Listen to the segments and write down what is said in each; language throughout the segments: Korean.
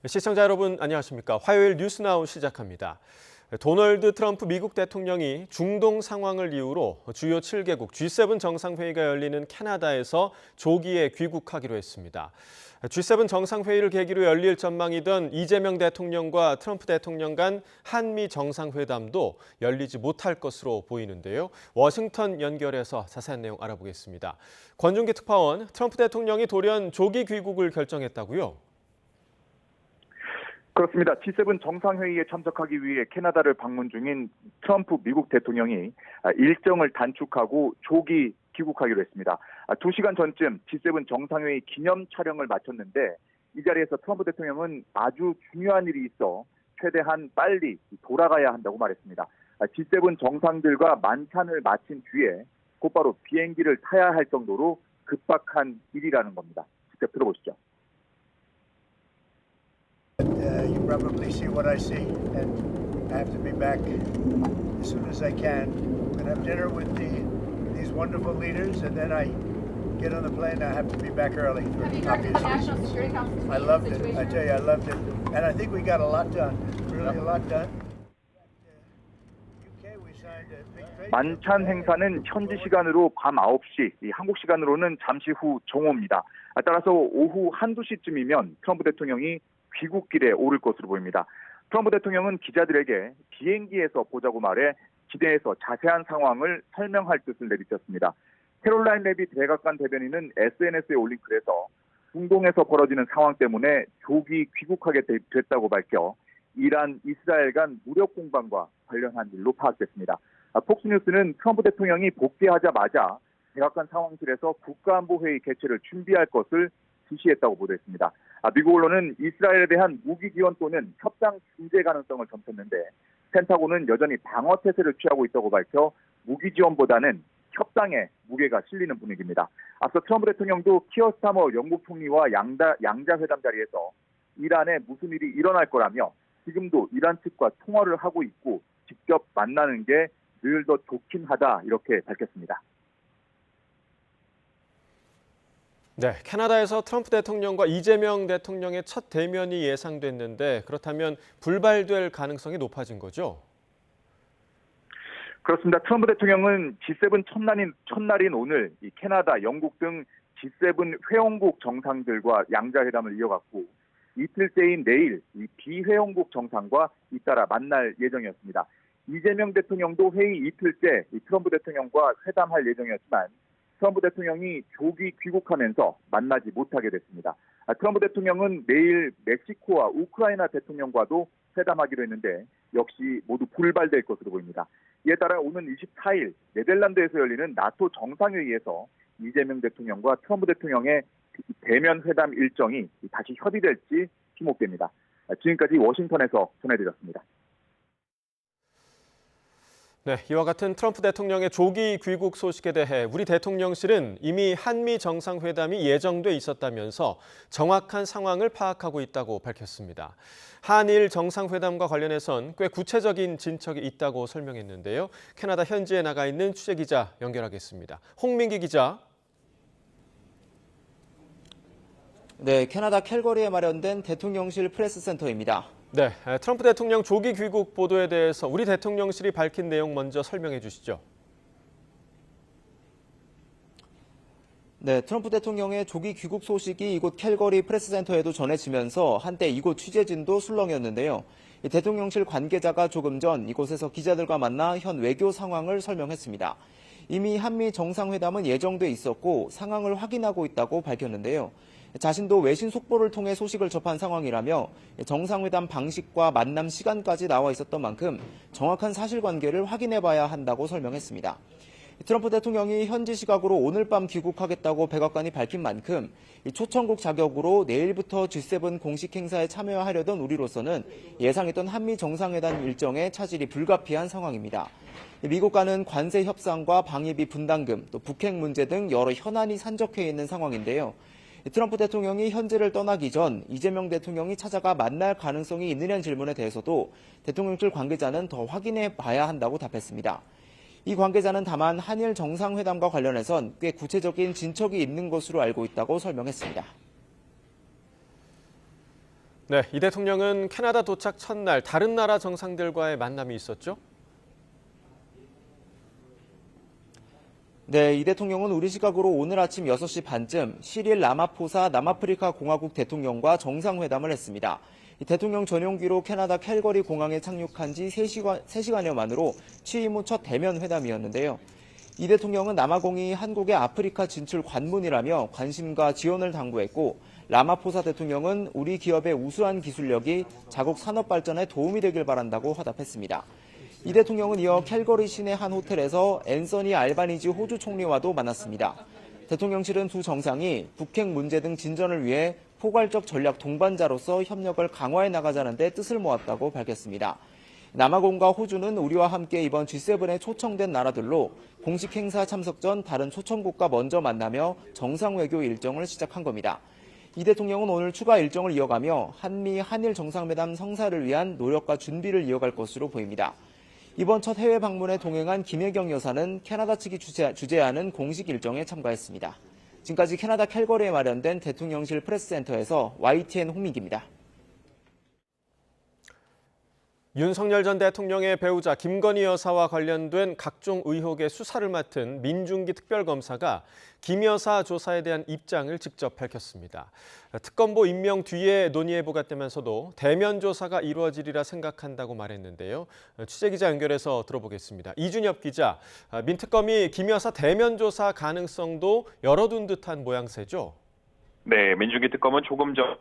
시청자 여러분 안녕하십니까. 화요일 뉴스나우 시작합니다. 도널드 트럼프 미국 대통령이 중동 상황을 이유로 주요 7개국 G7 정상회의가 열리는 캐나다에서 조기에 귀국하기로 했습니다. G7 정상회의를 계기로 열릴 전망이던 이재명 대통령과 트럼프 대통령 간 한미 정상회담도 열리지 못할 것으로 보이는데요. 워싱턴 연결해서 자세한 내용 알아보겠습니다. 권준기 특파원, 트럼프 대통령이 돌연 조기 귀국을 결정했다고요? 그렇습니다. G7 정상회의에 참석하기 위해 캐나다를 방문 중인 트럼프 미국 대통령이 일정을 단축하고 조기 귀국하기로 했습니다. 2시간 전쯤 G7 정상회의 기념 촬영을 마쳤는데 이 자리에서 트럼프 대통령은 아주 중요한 일이 있어 최대한 빨리 돌아가야 한다고 말했습니다. G7 정상들과 만찬을 마친 뒤에 곧바로 비행기를 타야 할 정도로 급박한 일이라는 겁니다. 직접 들어보시죠. You probably see what I see, and I have to be back as soon as I can. I'm going to have dinner with these wonderful leaders, and then I get on the plane. I have to be back early for obvious reasons. I loved it. I tell you, I loved it, and I think we got a lot done. Really, a lot done. UK, we signed a big trade deal. 만찬 행사는 현지 시간으로 밤 9시, 한국 시간으로는 잠시 후 정오입니다. 따라서 오후 1~2시쯤이면 트럼프 대통령이 귀국길에 오를 것으로 보입니다. 트럼프 대통령은 기자들에게 비행기에서 보자고 말해 기내에서 자세한 상황을 설명할 뜻을 내비쳤습니다. 캐롤라인 레비 백악관 대변인은 SNS에 올린 글에서 중동에서 벌어지는 상황 때문에 조기 귀국하게 됐다고 밝혀 이란, 이스라엘 간 무력 공방과 관련한 일로 파악됐습니다. 폭스뉴스는 트럼프 대통령이 복귀하자마자 백악관 상황실에서 국가안보회의 개최를 준비할 것을 지시했다고 보도했습니다. 미국 언론은 이스라엘에 대한 무기 지원 또는 협상 중재 가능성을 점쳤는데 펜타곤은 여전히 방어 태세를 취하고 있다고 밝혀 무기 지원보다는 협상에 무게가 실리는 분위기입니다. 앞서 트럼프 대통령도 키어 스타머 영국 총리와 양자 회담 자리에서 이란에 무슨 일이 일어날 거라며 지금도 이란 측과 통화를 하고 있고 직접 만나는 게 늘 더 좋긴 하다 이렇게 밝혔습니다. 네, 캐나다에서 트럼프 대통령과 이재명 대통령의 첫 대면이 예상됐는데 그렇다면 불발될 가능성이 높아진 거죠? 그렇습니다. 트럼프 대통령은 G7 첫날인 오늘 이 캐나다, 영국 등 G7 회원국 정상들과 양자회담을 이어갔고 이틀째인 내일 이 비회원국 정상과 잇따라 만날 예정이었습니다. 이재명 대통령도 회의 이틀째 트럼프 대통령과 회담할 예정이었지만 트럼프 대통령이 조기 귀국하면서 만나지 못하게 됐습니다. 트럼프 대통령은 내일 멕시코와 우크라이나 대통령과도 회담하기로 했는데 역시 모두 불발될 것으로 보입니다. 이에 따라 오는 24일 네덜란드에서 열리는 나토 정상회의에서 이재명 대통령과 트럼프 대통령의 대면 회담 일정이 다시 협의될지 주목됩니다. 지금까지 워싱턴에서 전해드렸습니다. 네, 이와 같은 트럼프 대통령의 조기 귀국 소식에 대해 우리 대통령실은 이미 한미 정상회담이 예정돼 있었다면서 정확한 상황을 파악하고 있다고 밝혔습니다. 한일 정상회담과 관련해선 꽤 구체적인 진척이 있다고 설명했는데요. 캐나다 현지에 나가 있는 취재기자 연결하겠습니다. 홍민기 기자. 네, 캐나다 캘거리에 마련된 대통령실 프레스센터입니다. 네, 트럼프 대통령 조기 귀국 보도에 대해서 우리 대통령실이 밝힌 내용 먼저 설명해 주시죠. 네, 트럼프 대통령의 조기 귀국 소식이 이곳 캘거리 프레스센터에도 전해지면서 한때 이곳 취재진도 술렁이었는데요. 대통령실 관계자가 조금 전 이곳에서 기자들과 만나 현 외교 상황을 설명했습니다. 이미 한미 정상회담은 예정돼 있었고 상황을 확인하고 있다고 밝혔는데요. 자신도 외신 속보를 통해 소식을 접한 상황이라며 정상회담 방식과 만남 시간까지 나와 있었던 만큼 정확한 사실관계를 확인해봐야 한다고 설명했습니다. 트럼프 대통령이 현지 시각으로 오늘 밤 귀국하겠다고 백악관이 밝힌 만큼 초청국 자격으로 내일부터 G7 공식 행사에 참여하려던 우리로서는 예상했던 한미 정상회담 일정에 차질이 불가피한 상황입니다. 미국과는 관세 협상과 방위비 분담금, 또 북핵 문제 등 여러 현안이 산적해 있는 상황인데요. 트럼프 대통령이 현지를 떠나기 전 이재명 대통령이 찾아가 만날 가능성이 있느냐는 질문에 대해서도 대통령실 관계자는 더 확인해 봐야 한다고 답했습니다. 이 관계자는 다만 한일 정상회담과 관련해선 꽤 구체적인 진척이 있는 것으로 알고 있다고 설명했습니다. 네, 이 대통령은 캐나다 도착 첫날 다른 나라 정상들과의 만남이 있었죠? 네, 이 대통령은 우리 시각으로 오늘 아침 6시 반쯤 시릴 라마포사 남아프리카 공화국 대통령과 정상회담을 했습니다. 이 대통령 전용기로 캐나다 캘거리 공항에 착륙한 지 3시간여 만으로 취임 후 첫 대면 회담이었는데요. 이 대통령은 남아공이 한국의 아프리카 진출 관문이라며 관심과 지원을 당부했고, 라마포사 대통령은 우리 기업의 우수한 기술력이 자국 산업 발전에 도움이 되길 바란다고 화답했습니다. 이 대통령은 이어 캘거리 시내 한 호텔에서 앤서니 알바니지 호주 총리와도 만났습니다. 대통령실은 두 정상이 북핵 문제 등 진전을 위해 포괄적 전략 동반자로서 협력을 강화해 나가자는 데 뜻을 모았다고 밝혔습니다. 남아공과 호주는 우리와 함께 이번 G7에 초청된 나라들로 공식 행사 참석 전 다른 초청국과 먼저 만나며 정상외교 일정을 시작한 겁니다. 이 대통령은 오늘 추가 일정을 이어가며 한미 한일 정상회담 성사를 위한 노력과 준비를 이어갈 것으로 보입니다. 이번 첫 해외 방문에 동행한 김혜경 여사는 캐나다 측이 주재하는 공식 일정에 참가했습니다. 지금까지 캐나다 캘거리에 마련된 대통령실 프레스센터에서 YTN 홍민기입니다. 윤석열 전 대통령의 배우자 김건희 여사와 관련된 각종 의혹의 수사를 맡은 민중기 특별검사가 김 여사 조사에 대한 입장을 직접 밝혔습니다. 특검보 임명 뒤에 논의해보겠다면서도 대면 조사가 이루어지리라 생각한다고 말했는데요. 취재기자 연결해서 들어보겠습니다. 이준엽 기자, 민특검이 김 여사 대면 조사 가능성도 열어둔 듯한 모양새죠? 네, 민중기 특검은 조금 전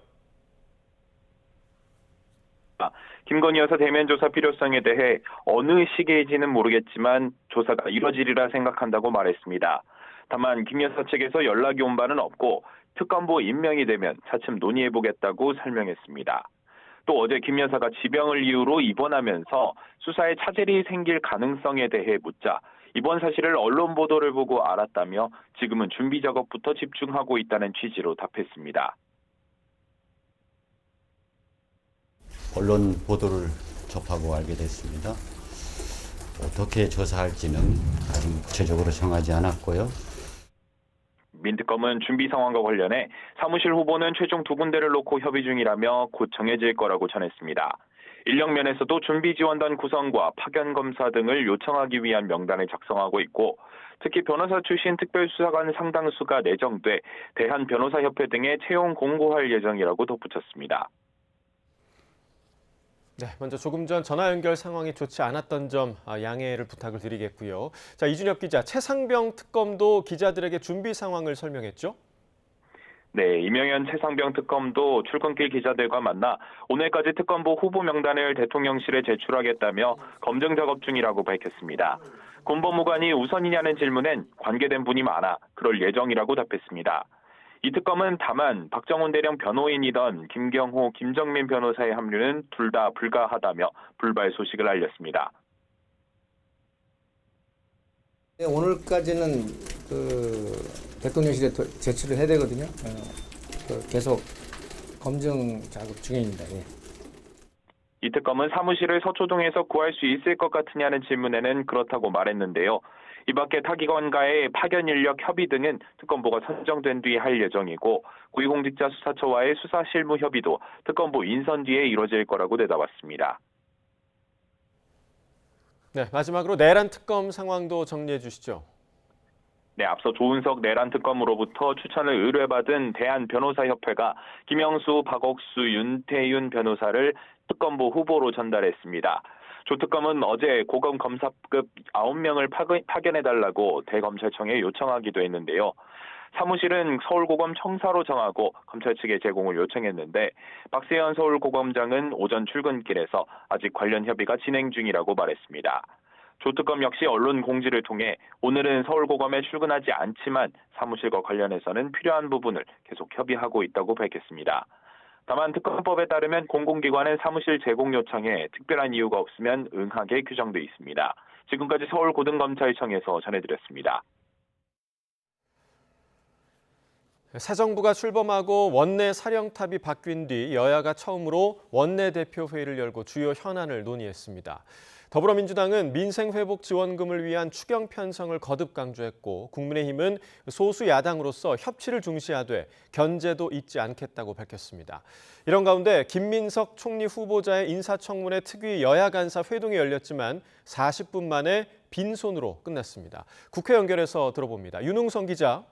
김건희 여사 대면 조사 필요성에 대해 어느 시기인지는 모르겠지만 조사가 이뤄지리라 생각한다고 말했습니다. 다만 김 여사 측에서 연락이 온 바는 없고 특검보 임명이 되면 차츰 논의해보겠다고 설명했습니다. 또 어제 김 여사가 지병을 이유로 입원하면서 수사에 차질이 생길 가능성에 대해 묻자 이번 사실을 언론 보도를 보고 알았다며 지금은 준비 작업부터 집중하고 있다는 취지로 답했습니다. 언론 보도를 접하고 알게 됐습니다. 어떻게 조사할지는 아직 구체적으로 정하지 않았고요. 민특검은 준비 상황과 관련해 사무실 후보는 최종 2군데를 놓고 협의 중이라며 곧 정해질 거라고 전했습니다. 인력면에서도 준비지원단 구성과 파견검사 등을 요청하기 위한 명단을 작성하고 있고 특히 변호사 출신 특별수사관 상당수가 내정돼 대한변호사협회 등에 채용 공고할 예정이라고 덧붙였습니다. 네, 먼저 조금 전 전화 연결 상황이 좋지 않았던 점 양해를 부탁을 드리겠고요. 자, 이준엽 기자, 최상병 특검도 기자들에게 준비 상황을 설명했죠? 네, 이명현 최상병 특검도 출근길 기자들과 만나 오늘까지 특검보 후보 명단을 대통령실에 제출하겠다며 검증 작업 중이라고 밝혔습니다. 군법무관이 우선이냐는 질문엔 관계된 분이 많아 그럴 예정이라고 답했습니다. 이 특검은 다만 박정훈 대령 변호인이던 김경호, 김정민 변호사의 합류는 둘 다 불가하다며 불발 소식을 알렸습니다. 네, 오늘까지는 대통령실에 제출을 해야 되거든요. 계속 검증 작업 중입니다. 예. 이 특검은 사무실을 서초동에서 구할 수 있을 것 같으냐는 질문에는 그렇다고 말했는데요. 이 밖에 타기관과의 파견 인력 협의 등은 특검보가 선정된 뒤에 할 예정이고 고위공직자수사처와의 수사 실무 협의도 특검보 인선 뒤에 이루어질 거라고 내다봤습니다. 네, 마지막으로 내란 특검 상황도 정리해 주시죠. 네, 앞서 조은석 내란 특검으로부터 추천을 의뢰받은 대한변호사협회가 김영수, 박옥수, 윤태윤 변호사를 특검보 후보로 전달했습니다. 조 특검은 어제 고검 검사급 9명을 파견해달라고 대검찰청에 요청하기도 했는데요. 사무실은 서울고검 청사로 정하고 검찰 측에 제공을 요청했는데 박세현 서울고검장은 오전 출근길에서 아직 관련 협의가 진행 중이라고 말했습니다. 조 특검 역시 언론 공지를 통해 오늘은 서울고검에 출근하지 않지만 사무실과 관련해서는 필요한 부분을 계속 협의하고 있다고 밝혔습니다. 다만 특검법에 따르면 공공기관은 사무실 제공 요청에 특별한 이유가 없으면 응하게 규정돼 있습니다. 지금까지 서울고등검찰청에서 전해드렸습니다. 새 정부가 출범하고 원내 사령탑이 바뀐 뒤 여야가 처음으로 원내대표 회의를 열고 주요 현안을 논의했습니다. 더불어민주당은 민생회복 지원금을 위한 추경 편성을 거듭 강조했고 국민의힘은 소수 야당으로서 협치를 중시하되 견제도 잊지 않겠다고 밝혔습니다. 이런 가운데 김민석 총리 후보자의 인사청문회 특위 여야 간사 회동이 열렸지만 40분 만에 빈손으로 끝났습니다. 국회 연결해서 들어봅니다. 윤웅성 기자.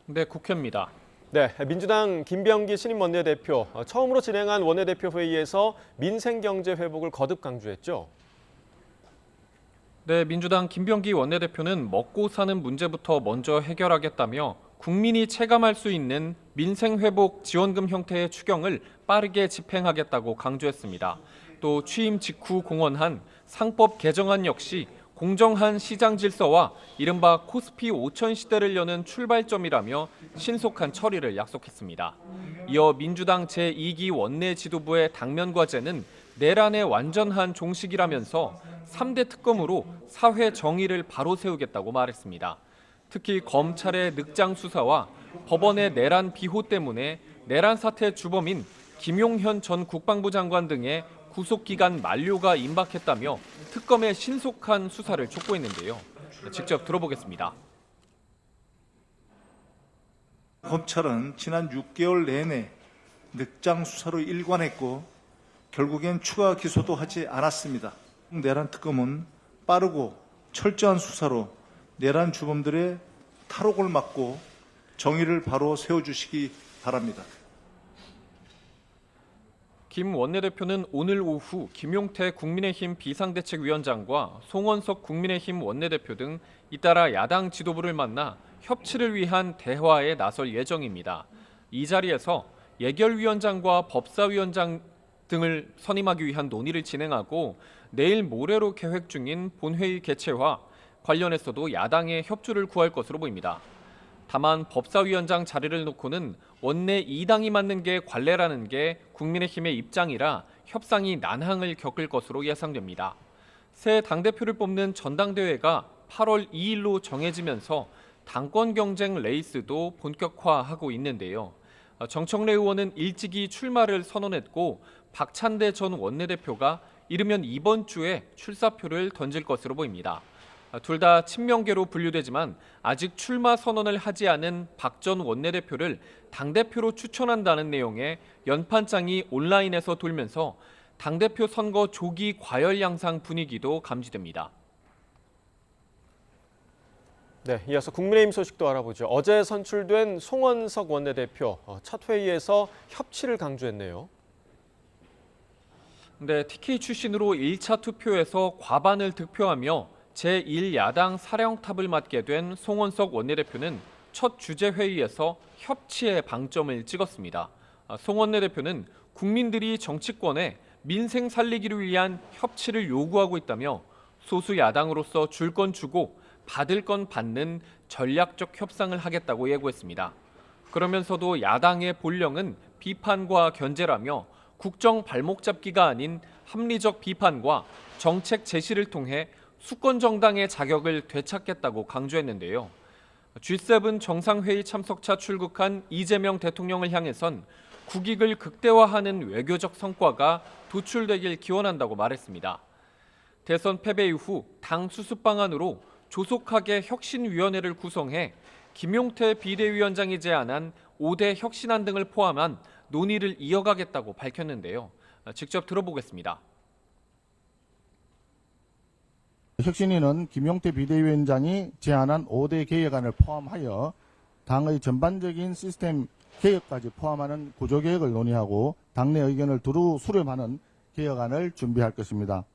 네, 국회입니다. 네, 민주당 김병기 신임 원내대표 처음으로 진행한 원내대표 회의에서 민생경제 회복을 거듭 강조했죠. 네, 민주당 김병기 원내대표는 먹고 사는 문제부터 먼저 해결하겠다며 국민이 체감할 수 있는 민생회복 지원금 형태의 추경을 빠르게 집행하겠다고 강조했습니다. 또 취임 직후 공언한 상법 개정안 역시 공정한 시장 질서와 이른바 코스피 5천 시대를 여는 출발점이라며 신속한 처리를 약속했습니다. 이어 민주당 제2기 원내 지도부의 당면 과제는 내란의 완전한 종식이라면서 3대 특검으로 사회 정의를 바로 세우겠다고 말했습니다. 특히 검찰의 늑장 수사와 법원의 내란 비호 때문에 내란 사태 주범인 김용현 전 국방부 장관 등의 구속기간 만료가 임박했다며 특검의 신속한 수사를 촉구했는데요. 직접 들어보겠습니다. 검찰은 지난 6개월 내내 늑장 수사로 일관했고 결국엔 추가 기소도 하지 않았습니다. 내란 특검은 빠르고 철저한 수사로 내란 주범들의 탈옥을 막고 정의를 바로 세워주시기 바랍니다. 김 원내대표는 오늘 오후 김용태 국민의힘 비상대책위원장과 송원석 국민의힘 원내대표 등 잇따라 야당 지도부를 만나 협치를 위한 대화에 나설 예정입니다. 이 자리에서 예결위원장과 법사위원장 등을 선임하기 위한 논의를 진행하고 내일 모레로 계획 중인 본회의 개최와 관련해서도 야당의 협조를 구할 것으로 보입니다. 다만 법사위원장 자리를 놓고는 원내 2당이 맡는 게 관례라는 게 국민의힘의 입장이라 협상이 난항을 겪을 것으로 예상됩니다. 새 당대표를 뽑는 전당대회가 8월 2일로 정해지면서 당권 경쟁 레이스도 본격화하고 있는데요. 정청래 의원은 일찍이 출마를 선언했고 박찬대 전 원내대표가 이르면 이번 주에 출사표를 던질 것으로 보입니다. 둘 다 친명계로 분류되지만 아직 출마 선언을 하지 않은 박 전 원내대표를 당대표로 추천한다는 내용의 연판장이 온라인에서 돌면서 당대표 선거 조기 과열 양상 분위기도 감지됩니다. 네, 이어서 국민의힘 소식도 알아보죠. 어제 선출된 송원석 원내대표 첫 회의에서 협치를 강조했네요. 네, TK 출신으로 1차 투표에서 과반을 득표하며 제1야당 사령탑을 맡게 된 송원석 원내대표는 첫 주재 회의에서 협치에 방점을 찍었습니다. 송 원내대표는 국민들이 정치권에 민생 살리기를 위한 협치를 요구하고 있다며 소수 야당으로서 줄 건 주고 받을 건 받는 전략적 협상을 하겠다고 예고했습니다. 그러면서도 야당의 본령은 비판과 견제라며 국정 발목 잡기가 아닌 합리적 비판과 정책 제시를 통해 수권 정당의 자격을 되찾겠다고 강조했는데요. G7 정상회의 참석차 출국한 이재명 대통령을 향해선 국익을 극대화하는 외교적 성과가 도출되길 기원한다고 말했습니다. 대선 패배 이후 당 수습 방안으로 조속하게 혁신위원회를 구성해 김용태 비대위원장이 제안한 5대 혁신안 등을 포함한 논의를 이어가겠다고 밝혔는데요. 직접 들어보겠습니다. 혁신위는 김용태 비대위원장이 제안한 5대 개혁안을 포함하여 당의 전반적인 시스템 개혁까지 포함하는 구조개혁을 논의하고 당내 의견을 두루 수렴하는 개혁안을 준비할 것입니다.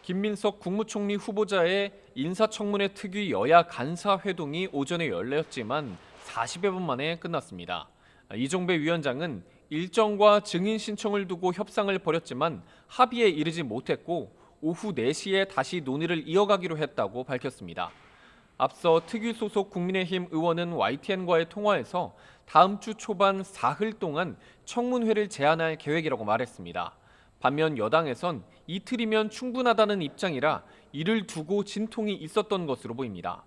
김민석 국무총리 후보자의 인사청문회 특위 여야 간사 회동이 오전에 열렸지만 40여 분 만에 끝났습니다. 이종배 위원장은 일정과 증인 신청을 두고 협상을 벌였지만 합의에 이르지 못했고 오후 4시에 다시 논의를 이어가기로 했다고 밝혔습니다. 앞서 특위 소속 국민의힘 의원은 YTN과의 통화에서 다음 주 초반 사흘 동안 청문회를 제안할 계획이라고 말했습니다. 반면 여당에선 이틀이면 충분하다는 입장이라 이를 두고 진통이 있었던 것으로 보입니다.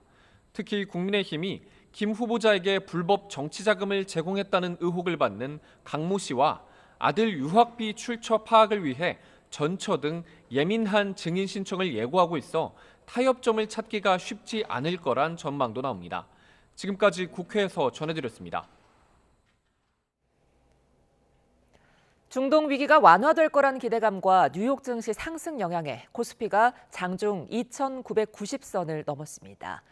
특히 국민의힘이 김 후보자에게 불법 정치자금을 제공했다는 의혹을 받는 강모 씨와 아들 유학비 출처 파악을 위해 전처 등 예민한 증인 신청을 예고하고 있어 타협점을 찾기가 쉽지 않을 거란 전망도 나옵니다. 지금까지 국회에서 전해드렸습니다. 중동 위기가 완화될 거란 기대감과 뉴욕 증시 상승 영향에 코스피가 장중 2,990선을 넘었습니다.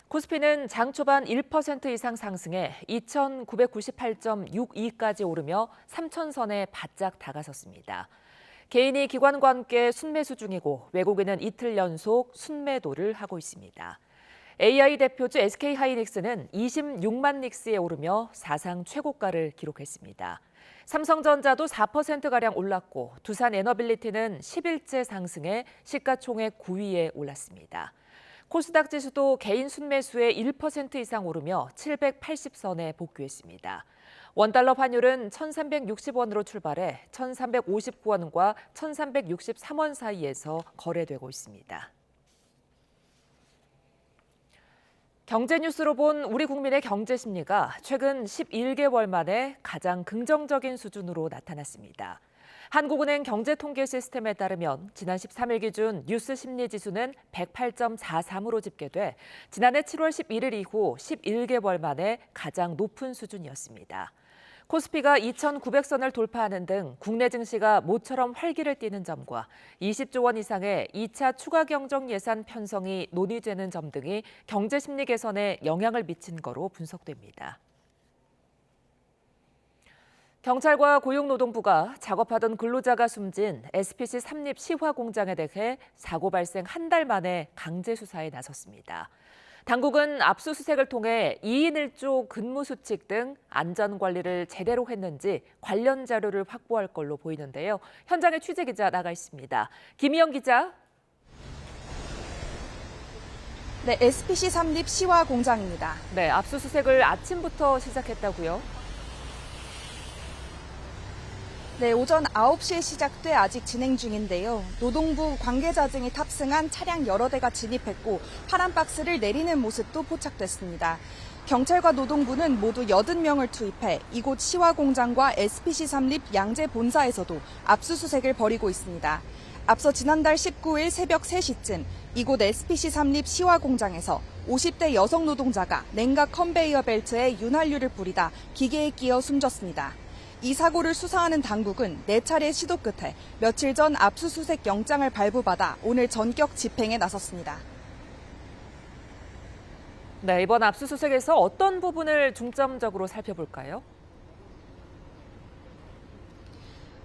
코스피는 장 초반 1% 이상 상승해 2,998.62까지 오르며 3,000선에 바짝 다가섰습니다. 개인이 기관과 함께 순매수 중이고 외국인은 이틀 연속 순매도를 하고 있습니다. AI 대표주 SK하이닉스는 26만 닉스에 오르며 사상 최고가를 기록했습니다. 삼성전자도 4%가량 올랐고 두산에너빌리티는 10일째 상승해 시가총액 9위에 올랐습니다. 코스닥 지수도 개인 순매수에 1% 이상 오르며 780선에 복귀했습니다. 원달러 환율은 1,360원으로 출발해 1,359원과 1,363원 사이에서 거래되고 있습니다. 경제 뉴스로 본 우리 국민의 경제 심리가 최근 11개월 만에 가장 긍정적인 수준으로 나타났습니다. 한국은행 경제통계 시스템에 따르면 지난 13일 기준 뉴스 심리 지수는 108.43으로 집계돼 지난해 7월 11일 이후 11개월 만에 가장 높은 수준이었습니다. 코스피가 2,900선을 돌파하는 등 국내 증시가 모처럼 활기를 띠는 점과 20조 원 이상의 2차 추가 경정 예산 편성이 논의되는 점 등이 경제 심리 개선에 영향을 미친 거로 분석됩니다. 경찰과 고용노동부가 작업하던 근로자가 숨진 SPC 삼립 시화 공장에 대해 사고 발생 한 달 만에 강제 수사에 나섰습니다. 당국은 압수수색을 통해 2인 1조 근무 수칙 등 안전관리를 제대로 했는지 관련 자료를 확보할 걸로 보이는데요. 현장에 취재기자 나가 있습니다. 김희영 기자. 네, SPC 삼립 시화 공장입니다. 네, 압수수색을 아침부터 시작했다고요? 네, 오전 9시에 시작돼 아직 진행 중인데요. 노동부 관계자 등이 탑승한 차량 여러 대가 진입했고 파란 박스를 내리는 모습도 포착됐습니다. 경찰과 노동부는 모두 80명을 투입해 이곳 시화 공장과 SPC 삼립 양재 본사에서도 압수수색을 벌이고 있습니다. 앞서 지난달 19일 새벽 3시쯤 이곳 SPC 삼립 시화 공장에서 50대 여성 노동자가 냉각 컨베이어 벨트에 윤활유를 뿌리다 기계에 끼어 숨졌습니다. 이 사고를 수사하는 당국은 4차례 시도 끝에 며칠 전 압수수색 영장을 발부받아 오늘 전격 집행에 나섰습니다. 네, 이번 압수수색에서 어떤 부분을 중점적으로 살펴볼까요?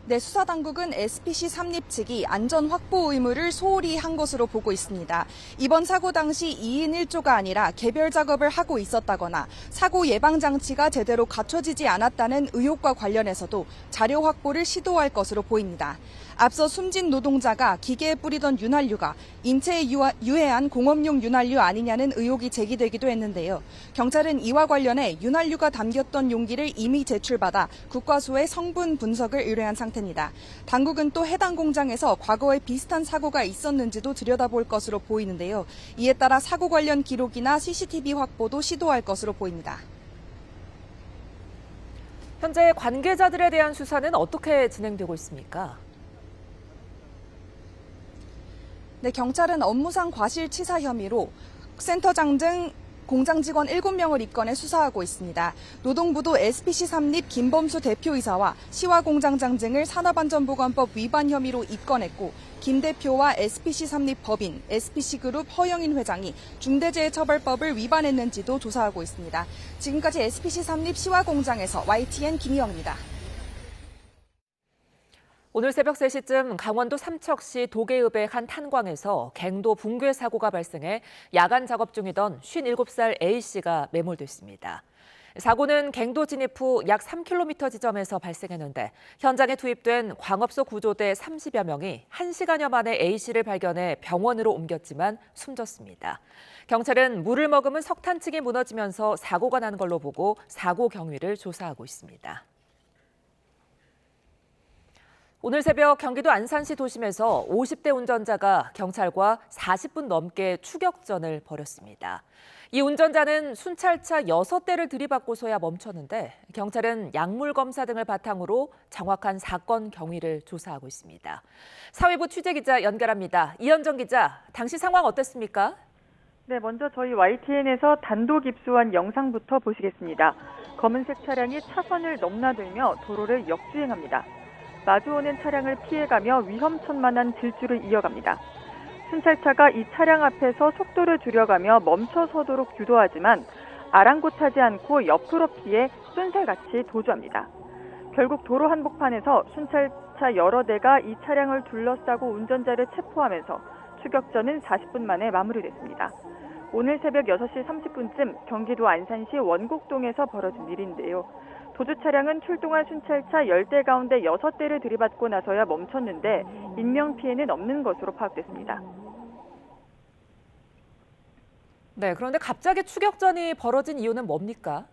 네, 수사당국은 SPC 삼립 측이 안전 확보 의무를 소홀히 한 것으로 보고 있습니다. 이번 사고 당시 2인 1조가 아니라 개별 작업을 하고 있었다거나 사고 예방 장치가 제대로 갖춰지지 않았다는 의혹과 관련해서도 자료 확보를 시도할 것으로 보입니다. 앞서 숨진 노동자가 기계에 뿌리던 윤활유가 인체에 유해한 공업용 윤활유 아니냐는 의혹이 제기되기도 했는데요. 경찰은 이와 관련해 윤활유가 담겼던 용기를 이미 제출받아 국과수에 성분 분석을 의뢰한 상태입니다. 당국은 또 해당 공장에서 과거에 비슷한 사고가 있었는지도 들여다볼 것으로 보이는데요. 이에 따라 사고 관련 기록이나 CCTV 확보도 시도할 것으로 보입니다. 현재 관계자들에 대한 수사는 어떻게 진행되고 있습니까? 네, 경찰은 업무상 과실치사 혐의로 센터장 등 공장 직원 7명을 입건해 수사하고 있습니다. 노동부도 SPC 삼립 김범수 대표이사와 시화 공장장 등을 산업안전보건법 위반 혐의로 입건했고 김 대표와 SPC 삼립 법인, SPC그룹 허영인 회장이 중대재해처벌법을 위반했는지도 조사하고 있습니다. 지금까지 SPC 삼립 시화 공장에서 YTN 김희영입니다. 오늘 새벽 3시쯤 강원도 삼척시 도계읍의 한 탄광에서 갱도 붕괴 사고가 발생해 야간 작업 중이던 57살 A씨가 매몰됐습니다. 사고는 갱도 진입 후 약 3km 지점에서 발생했는데 현장에 투입된 광업소 구조대 30여 명이 1시간여 만에 A씨를 발견해 병원으로 옮겼지만 숨졌습니다. 경찰은 물을 머금은 석탄층이 무너지면서 사고가 난 걸로 보고 사고 경위를 조사하고 있습니다. 오늘 새벽 경기도 안산시 도심에서 50대 운전자가 경찰과 40분 넘게 추격전을 벌였습니다. 이 운전자는 순찰차 6대를 들이받고서야 멈췄는데 경찰은 약물 검사 등을 바탕으로 정확한 사건 경위를 조사하고 있습니다. 사회부 취재기자 연결합니다. 이현정 기자, 당시 상황 어땠습니까? 네, 먼저 저희 YTN에서 단독 입수한 영상부터 보시겠습니다. 검은색 차량이 차선을 넘나들며 도로를 역주행합니다. 마주오는 차량을 피해가며 위험천만한 질주를 이어갑니다. 순찰차가 이 차량 앞에서 속도를 줄여가며 멈춰서도록 유도하지만 아랑곳하지 않고 옆으로 피해 쏜살같이 도주합니다. 결국 도로 한복판에서 순찰차 여러 대가 이 차량을 둘러싸고 운전자를 체포하면서 추격전은 40분 만에 마무리됐습니다. 오늘 새벽 6시 30분쯤 경기도 안산시 원곡동에서 벌어진 일인데요. 도주 차량은 출동한 순찰차 10대 가운데 6대를 들이받고 나서야 멈췄는데 인명피해는 없는 것으로 파악됐습니다. 네, 그런데 갑자기 추격전이 벌어진 이유는 뭡니까?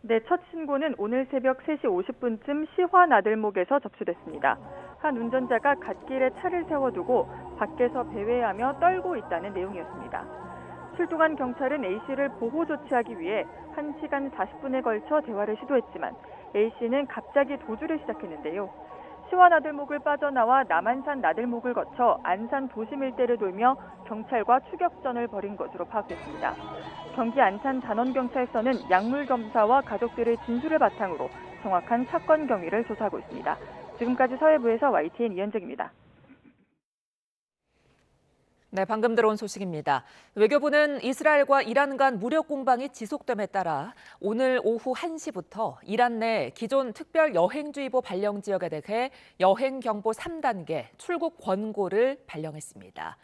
네, 첫 신고는 오늘 새벽 3시 50분쯤 시화 나들목에서 접수됐습니다. 한 운전자가 갓길에 차를 세워두고 밖에서 배회하며 떨고 있다는 내용이었습니다. 출동한 경찰은 A씨를 보호 조치하기 위해 1시간 40분에 걸쳐 대화를 시도했지만 A씨는 갑자기 도주를 시작했는데요. 시화 나들목을 빠져나와 남한산 나들목을 거쳐 안산 도심 일대를 돌며 경찰과 추격전을 벌인 것으로 파악됐습니다. 경기 안산 단원경찰서는 약물 검사와 가족들의 진술을 바탕으로 정확한 사건 경위를 조사하고 있습니다. 지금까지 사회부에서 YTN 이현정입니다. 네, 방금 들어온 소식입니다. 외교부는 이스라엘과 이란 간 무력 공방이 지속됨에 따라 오늘 오후 1시부터 이란 내 기존 특별 여행주의보 발령 지역에 대해 여행 경보 3단계 출국 권고를 발령했습니다.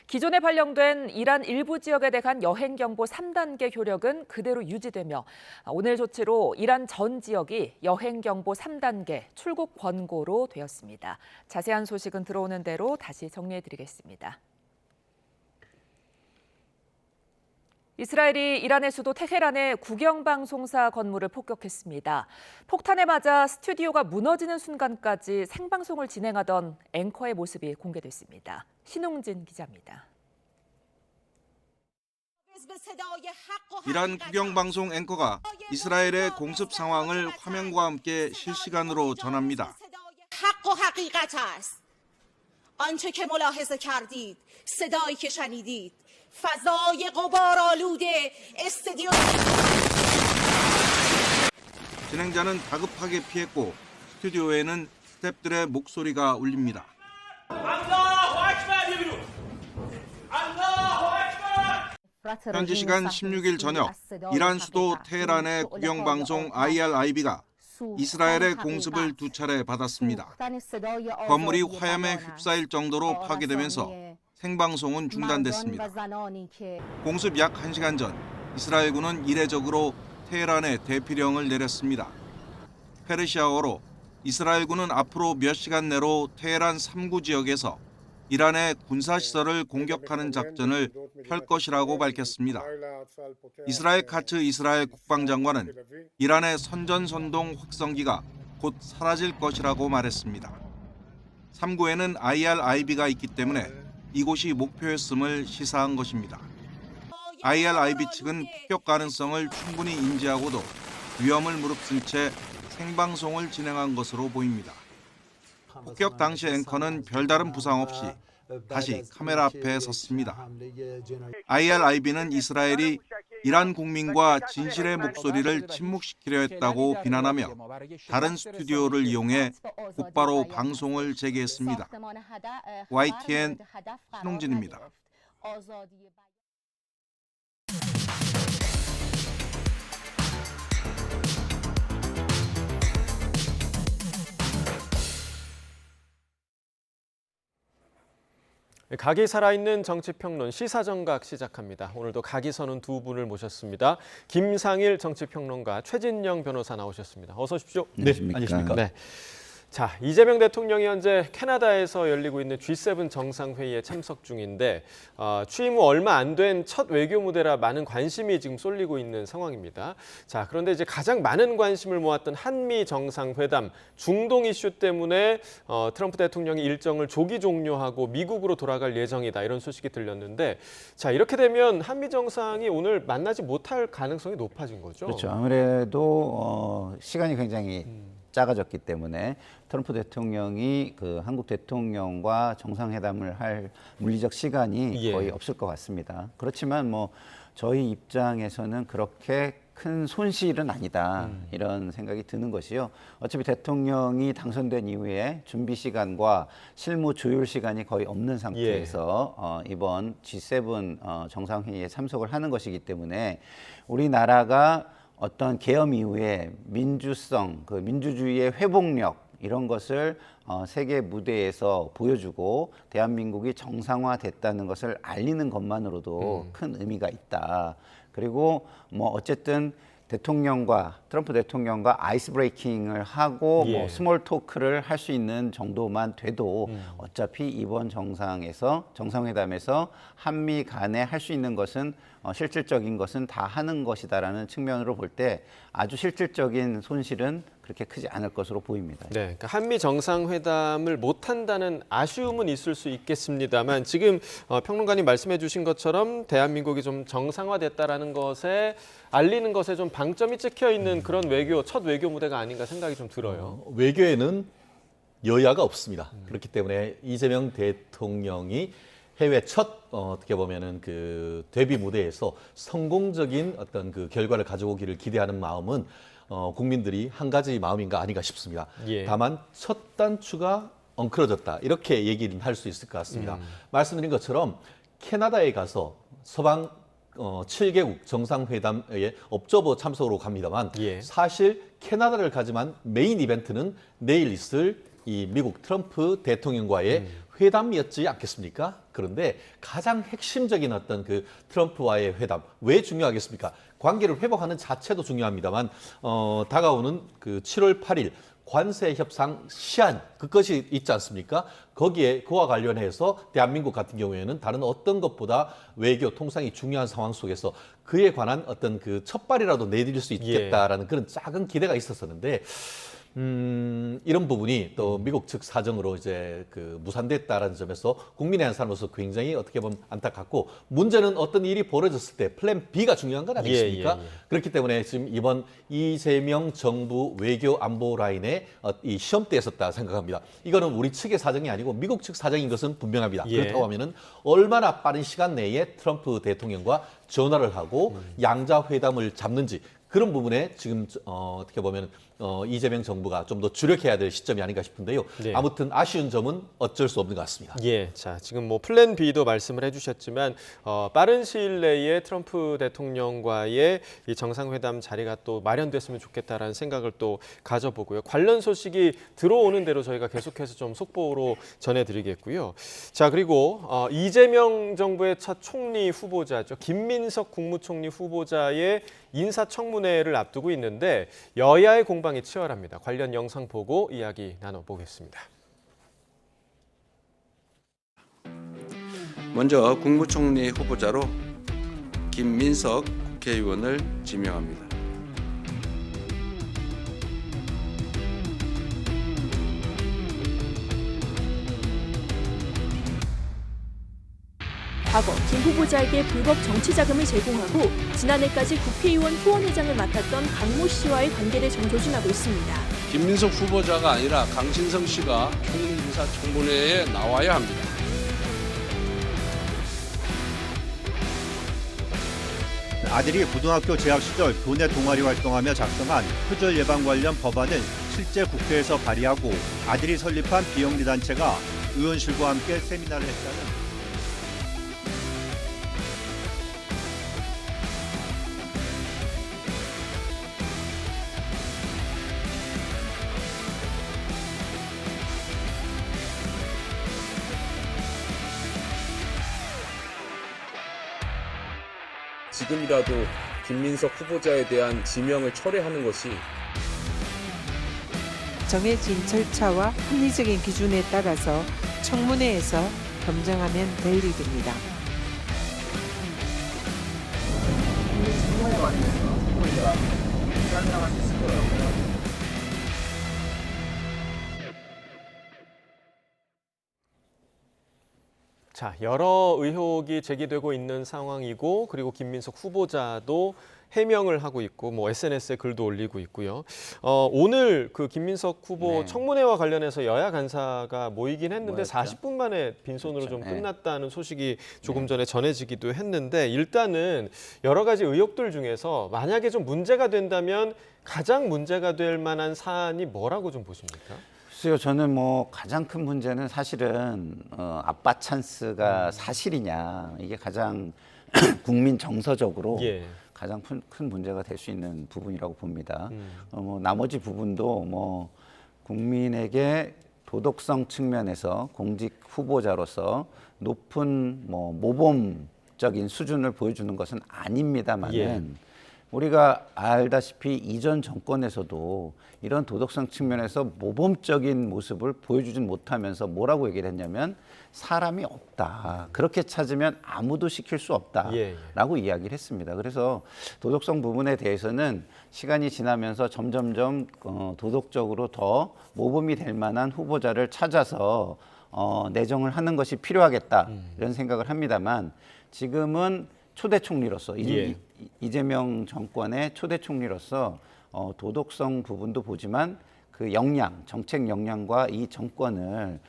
기존에 발령된 이란 일부 지역에 대한 여행 경보 3단계 효력은 그대로 유지되며 오늘 조치로 이란 전 지역이 여행 경보 3단계 출국 권고로 되었습니다. 자세한 소식은 들어오는 대로 다시 정리해드리겠습니다. 이스라엘이 이란의 수도 테헤란의 국영방송사 건물을 폭격했습니다. 폭탄에 맞아 스튜디오가 무너지는 순간까지 생방송을 진행하던 앵커의 모습이 공개됐습니다. 신웅진 기자입니다. 이란 국영방송 앵커가 이스라엘의 공습 상황을 화면과 함께 실시간으로 전합니다. آنچه که ملاحظه کردید صدایی که شنیدید فضای غبارآلود استادیوم 진행자는 다급하게 피했고 스튜디오에는 스태프들의 목소리가 울립니다. 현지 시간 16일 저녁 이란 수도 테헤란의 국영방송 IRIB가 이스라엘의 공습을 2차례 받았습니다. 건물이 화염에 휩싸일 정도로 파괴되면서 생방송은 중단됐습니다. 공습 약 1시간 전 이스라엘군은 이례적으로 테헤란에 대피령을 내렸습니다. 페르시아어로 이스라엘군은 앞으로 몇 시간 내로 테헤란 3구 지역에서 이란의 군사시설을 공격하는 작전을 펼 것이라고 밝혔습니다. 이스라엘 카츠 이스라엘 국방장관은 이란의 선전선동 확성기가 곧 사라질 것이라고 말했습니다. 3구에는 IRIB가 있기 때문에 이곳이 목표였음을 시사한 것입니다. IRIB 측은 폭격 가능성을 충분히 인지하고도 위험을 무릅쓴 채 생방송을 진행한 것으로 보입니다. 폭격 당시 앵커는 별다른 부상 없이 다시 카메라 앞에 섰습니다. IRIB는 이스라엘이 이란 국민과 진실의 목소리를 침묵시키려 했다고 비난하며 다른 스튜디오를 이용해 곧바로 방송을 재개했습니다. YTN 신홍진입니다. 각이 살아있는 정치평론 시사정각 시작합니다. 오늘도 각이 서는 두 분을 모셨습니다. 김상일 정치평론가, 최진영 변호사 나오셨습니다. 어서 오십시오. 네, 안녕하십니까. 네. 자, 이재명 대통령이 현재 캐나다에서 열리고 있는 G7 정상회의에 참석 중인데 취임 후 얼마 안 된 첫 외교 무대라 많은 관심이 지금 쏠리고 있는 상황입니다. 자, 그런데 이제 가장 많은 관심을 모았던 한미 정상회담, 중동 이슈 때문에 트럼프 대통령이 일정을 조기 종료하고 미국으로 돌아갈 예정이다 이런 소식이 들렸는데 자, 이렇게 되면 한미 정상이 오늘 만나지 못할 가능성이 높아진 거죠? 그렇죠. 아무래도 시간이 굉장히 작아졌기 때문에 트럼프 대통령이 그 한국 대통령과 정상회담을 할 물리적 시간이 거의 없을 것 같습니다. 그렇지만 뭐 저희 입장에서는 그렇게 큰 손실은 아니다 이런 생각이 드는 것이요. 어차피 대통령이 당선된 이후에 준비 시간과 실무 조율 시간이 거의 없는 상태에서 이번 G7 정상회의에 참석을 하는 것이기 때문에 우리나라가 어떤 계엄 이후에 민주성, 그 민주주의의 회복력 이런 것을 세계 무대에서 보여주고 대한민국이 정상화됐다는 것을 알리는 것만으로도 큰 의미가 있다. 그리고 뭐 어쨌든 트럼프 대통령과 아이스 브레이킹을 하고 뭐 스몰 토크를 할 수 있는 정도만 돼도 어차피 이번 정상회담에서 한미 간에 할 수 있는 것은 실질적인 것은 다 하는 것이다라는 측면으로 볼 때 아주 실질적인 손실은 그렇게 크지 않을 것으로 보입니다. 네, 그러니까 한미 정상회담을 못한다는 아쉬움은 있을 수 있겠습니다만 지금 평론가님 말씀해 주신 것처럼 대한민국이 좀 정상화됐다라는 것에 알리는 것에 좀 방점이 찍혀 있는 그런 첫 외교 무대가 아닌가 생각이 좀 들어요. 외교에는 여야가 없습니다. 그렇기 때문에 이재명 대통령이 해외 첫 어떻게 보면은 그 데뷔 무대에서 성공적인 어떤 그 결과를 가져오기를 기대하는 마음은 국민들이 한 가지 마음인가 아닌가 싶습니다. 다만 첫 단추가 엉클어졌다 이렇게 얘기는 할 수 있을 것 같습니다. 말씀드린 것처럼 캐나다에 가서 서방 7개국 정상회담에 업저버 참석으로 갑니다만 사실 캐나다를 가지만 메인 이벤트는 내일 있을 이 미국 트럼프 대통령과의 회담이었지 않겠습니까? 그런데 가장 핵심적인 어떤 그 트럼프와의 회담 왜 중요하겠습니까? 관계를 회복하는 자체도 중요합니다만 다가오는 그 7월 8일 관세 협상 시한 그것이 있지 않습니까? 그와 관련해서 대한민국 같은 경우에는 다른 어떤 것보다 외교 통상이 중요한 상황 속에서 그에 관한 어떤 그 첫발이라도 내드릴 수 있겠다라는 그런 작은 기대가 있었었는데 이런 부분이 또 미국 측 사정으로 이제 그 무산됐다라는 점에서 국민의 한 사람으로서 굉장히 어떻게 보면 안타깝고 문제는 어떤 일이 벌어졌을 때 플랜 B가 중요한 것 아니겠습니까? 그렇기 때문에 지금 이번 이재명 정부 외교 안보 라인에 이 시험대에 섰다 생각합니다. 이거는 우리 측의 사정이 아니고 미국 측 사정인 것은 분명합니다. 그렇다고 하면은 얼마나 빠른 시간 내에 트럼프 대통령과 전화를 하고 양자 회담을 잡는지 그런 부분에 지금 어떻게 보면 이재명 정부가 좀 더 주력해야 될 시점이 아닌가 싶은데요. 아무튼 아쉬운 점은 어쩔 수 없는 것 같습니다. 자, 지금 뭐 플랜 B도 말씀을 해주셨지만 빠른 시일 내에 트럼프 대통령과의 이 정상회담 자리가 또 마련됐으면 좋겠다라는 생각을 또 가져보고요. 관련 소식이 들어오는 대로 저희가 계속해서 좀 속보로 전해드리겠고요. 자, 그리고 이재명 정부의 첫 총리 후보자죠. 김민석 국무총리 후보자의 인사청문회를 앞두고 있는데 여야의 공방이 치열합니다. 관련 영상 보고 이야기 나눠보겠습니다. 먼저 국무총리 후보자로 김민석 국회의원을 지명합니다. 과거 김 후보자에게 불법 정치 자금을 제공하고 지난해까지 국회의원 후원회장을 맡았던 강모 씨와의 관계를 정조준하고 있습니다. 김민석 후보자가 아니라 강신성 씨가 총리 인사청문회에 나와야 합니다. 아들이 고등학교 재학 시절 교내 동아리 활동하며 작성한 표절 예방 관련 법안을 실제 국회에서 발의하고 아들이 설립한 비영리 단체가 의원실과 함께 세미나를 했다는 지금이라도 김민석 후보자에 대한 지명을 철회하는 것이 정해진 절차와 합리적인 기준에 따라서 청문회에서 검증하면 될 일입니다. 자, 여러 의혹이 제기되고 있는 상황이고, 그리고 김민석 후보자도 해명을 하고 있고, 뭐 SNS에 글도 올리고 있고요. 오늘 그 김민석 후보 청문회와 관련해서 여야 간사가 모이긴 했는데 40분 만에 빈손으로 좀 끝났다는 소식이 조금 전에 전해지기도 했는데, 일단은 여러 가지 의혹들 중에서 만약에 좀 문제가 된다면 가장 문제가 될 만한 사안이 뭐라고 좀 보십니까? 글쎄요, 저는 뭐 가장 큰 문제는 사실은 아빠 찬스가 사실이냐, 이게 가장 국민 정서적으로 가장 큰 문제가 될 수 있는 부분이라고 봅니다. 뭐 나머지 부분도 뭐 국민에게 도덕성 측면에서 공직 후보자로서 높은 뭐 모범적인 수준을 보여주는 것은 아닙니다만은 우리가 알다시피 이전 정권에서도 이런 도덕성 측면에서 모범적인 모습을 보여주진 못하면서 뭐라고 얘기를 했냐면 사람이 없다. 그렇게 찾으면 아무도 시킬 수 없다라고 이야기를 했습니다. 그래서 도덕성 부분에 대해서는 시간이 지나면서 점점점 도덕적으로 더 모범이 될 만한 후보자를 찾아서 내정을 하는 것이 필요하겠다 이런 생각을 합니다만, 지금은 초대 총리로서 이재명 정권의 초대 총리로서 도덕성 부분도 보지만 그 역량, 정책 역량과 이 정권을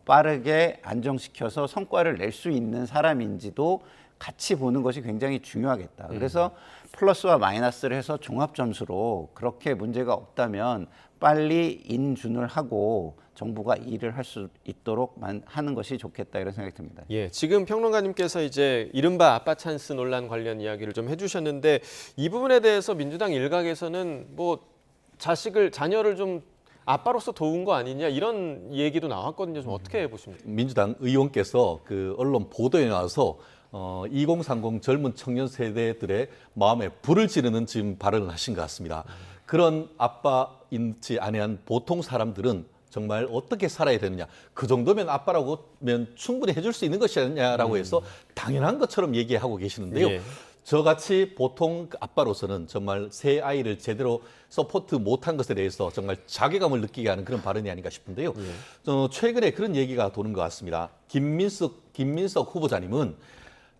빠르게 안정시켜서 성과를 낼 수 있는 사람인지도 같이 보는 것이 굉장히 중요하겠다. 그래서 플러스와 마이너스를 해서 종합 점수로 그렇게 문제가 없다면 빨리 인준을 하고 정부가 일을 할 수 있도록 하는 것이 좋겠다, 이런 생각이 듭니다. 예, 지금 평론가님께서 이제 이른바 아빠 찬스 논란 관련 이야기를 좀 해주셨는데, 이 부분에 대해서 민주당 일각에서는 뭐 자녀를 좀 아빠로서 도운 거 아니냐, 이런 얘기도 나왔거든요. 좀 어떻게 보십니까? 민주당 의원께서 그 언론 보도에 나와서 2030 젊은 청년 세대들의 마음에 불을 지르는 지금 발언을 하신 것 같습니다. 그런 아빠인지 아니한 보통 사람들은 정말 어떻게 살아야 되느냐, 그 정도면 아빠라고 면 충분히 해줄 수 있는 것이 아니냐라고 해서 당연한 것처럼 얘기하고 계시는데요. 저같이 보통 아빠로서는 정말 새 아이를 제대로 서포트 못한 것에 대해서 정말 자괴감을 느끼게 하는 그런 발언이 아닌가 싶은데요. 최근에 그런 얘기가 도는 것 같습니다. 김민석 후보자님은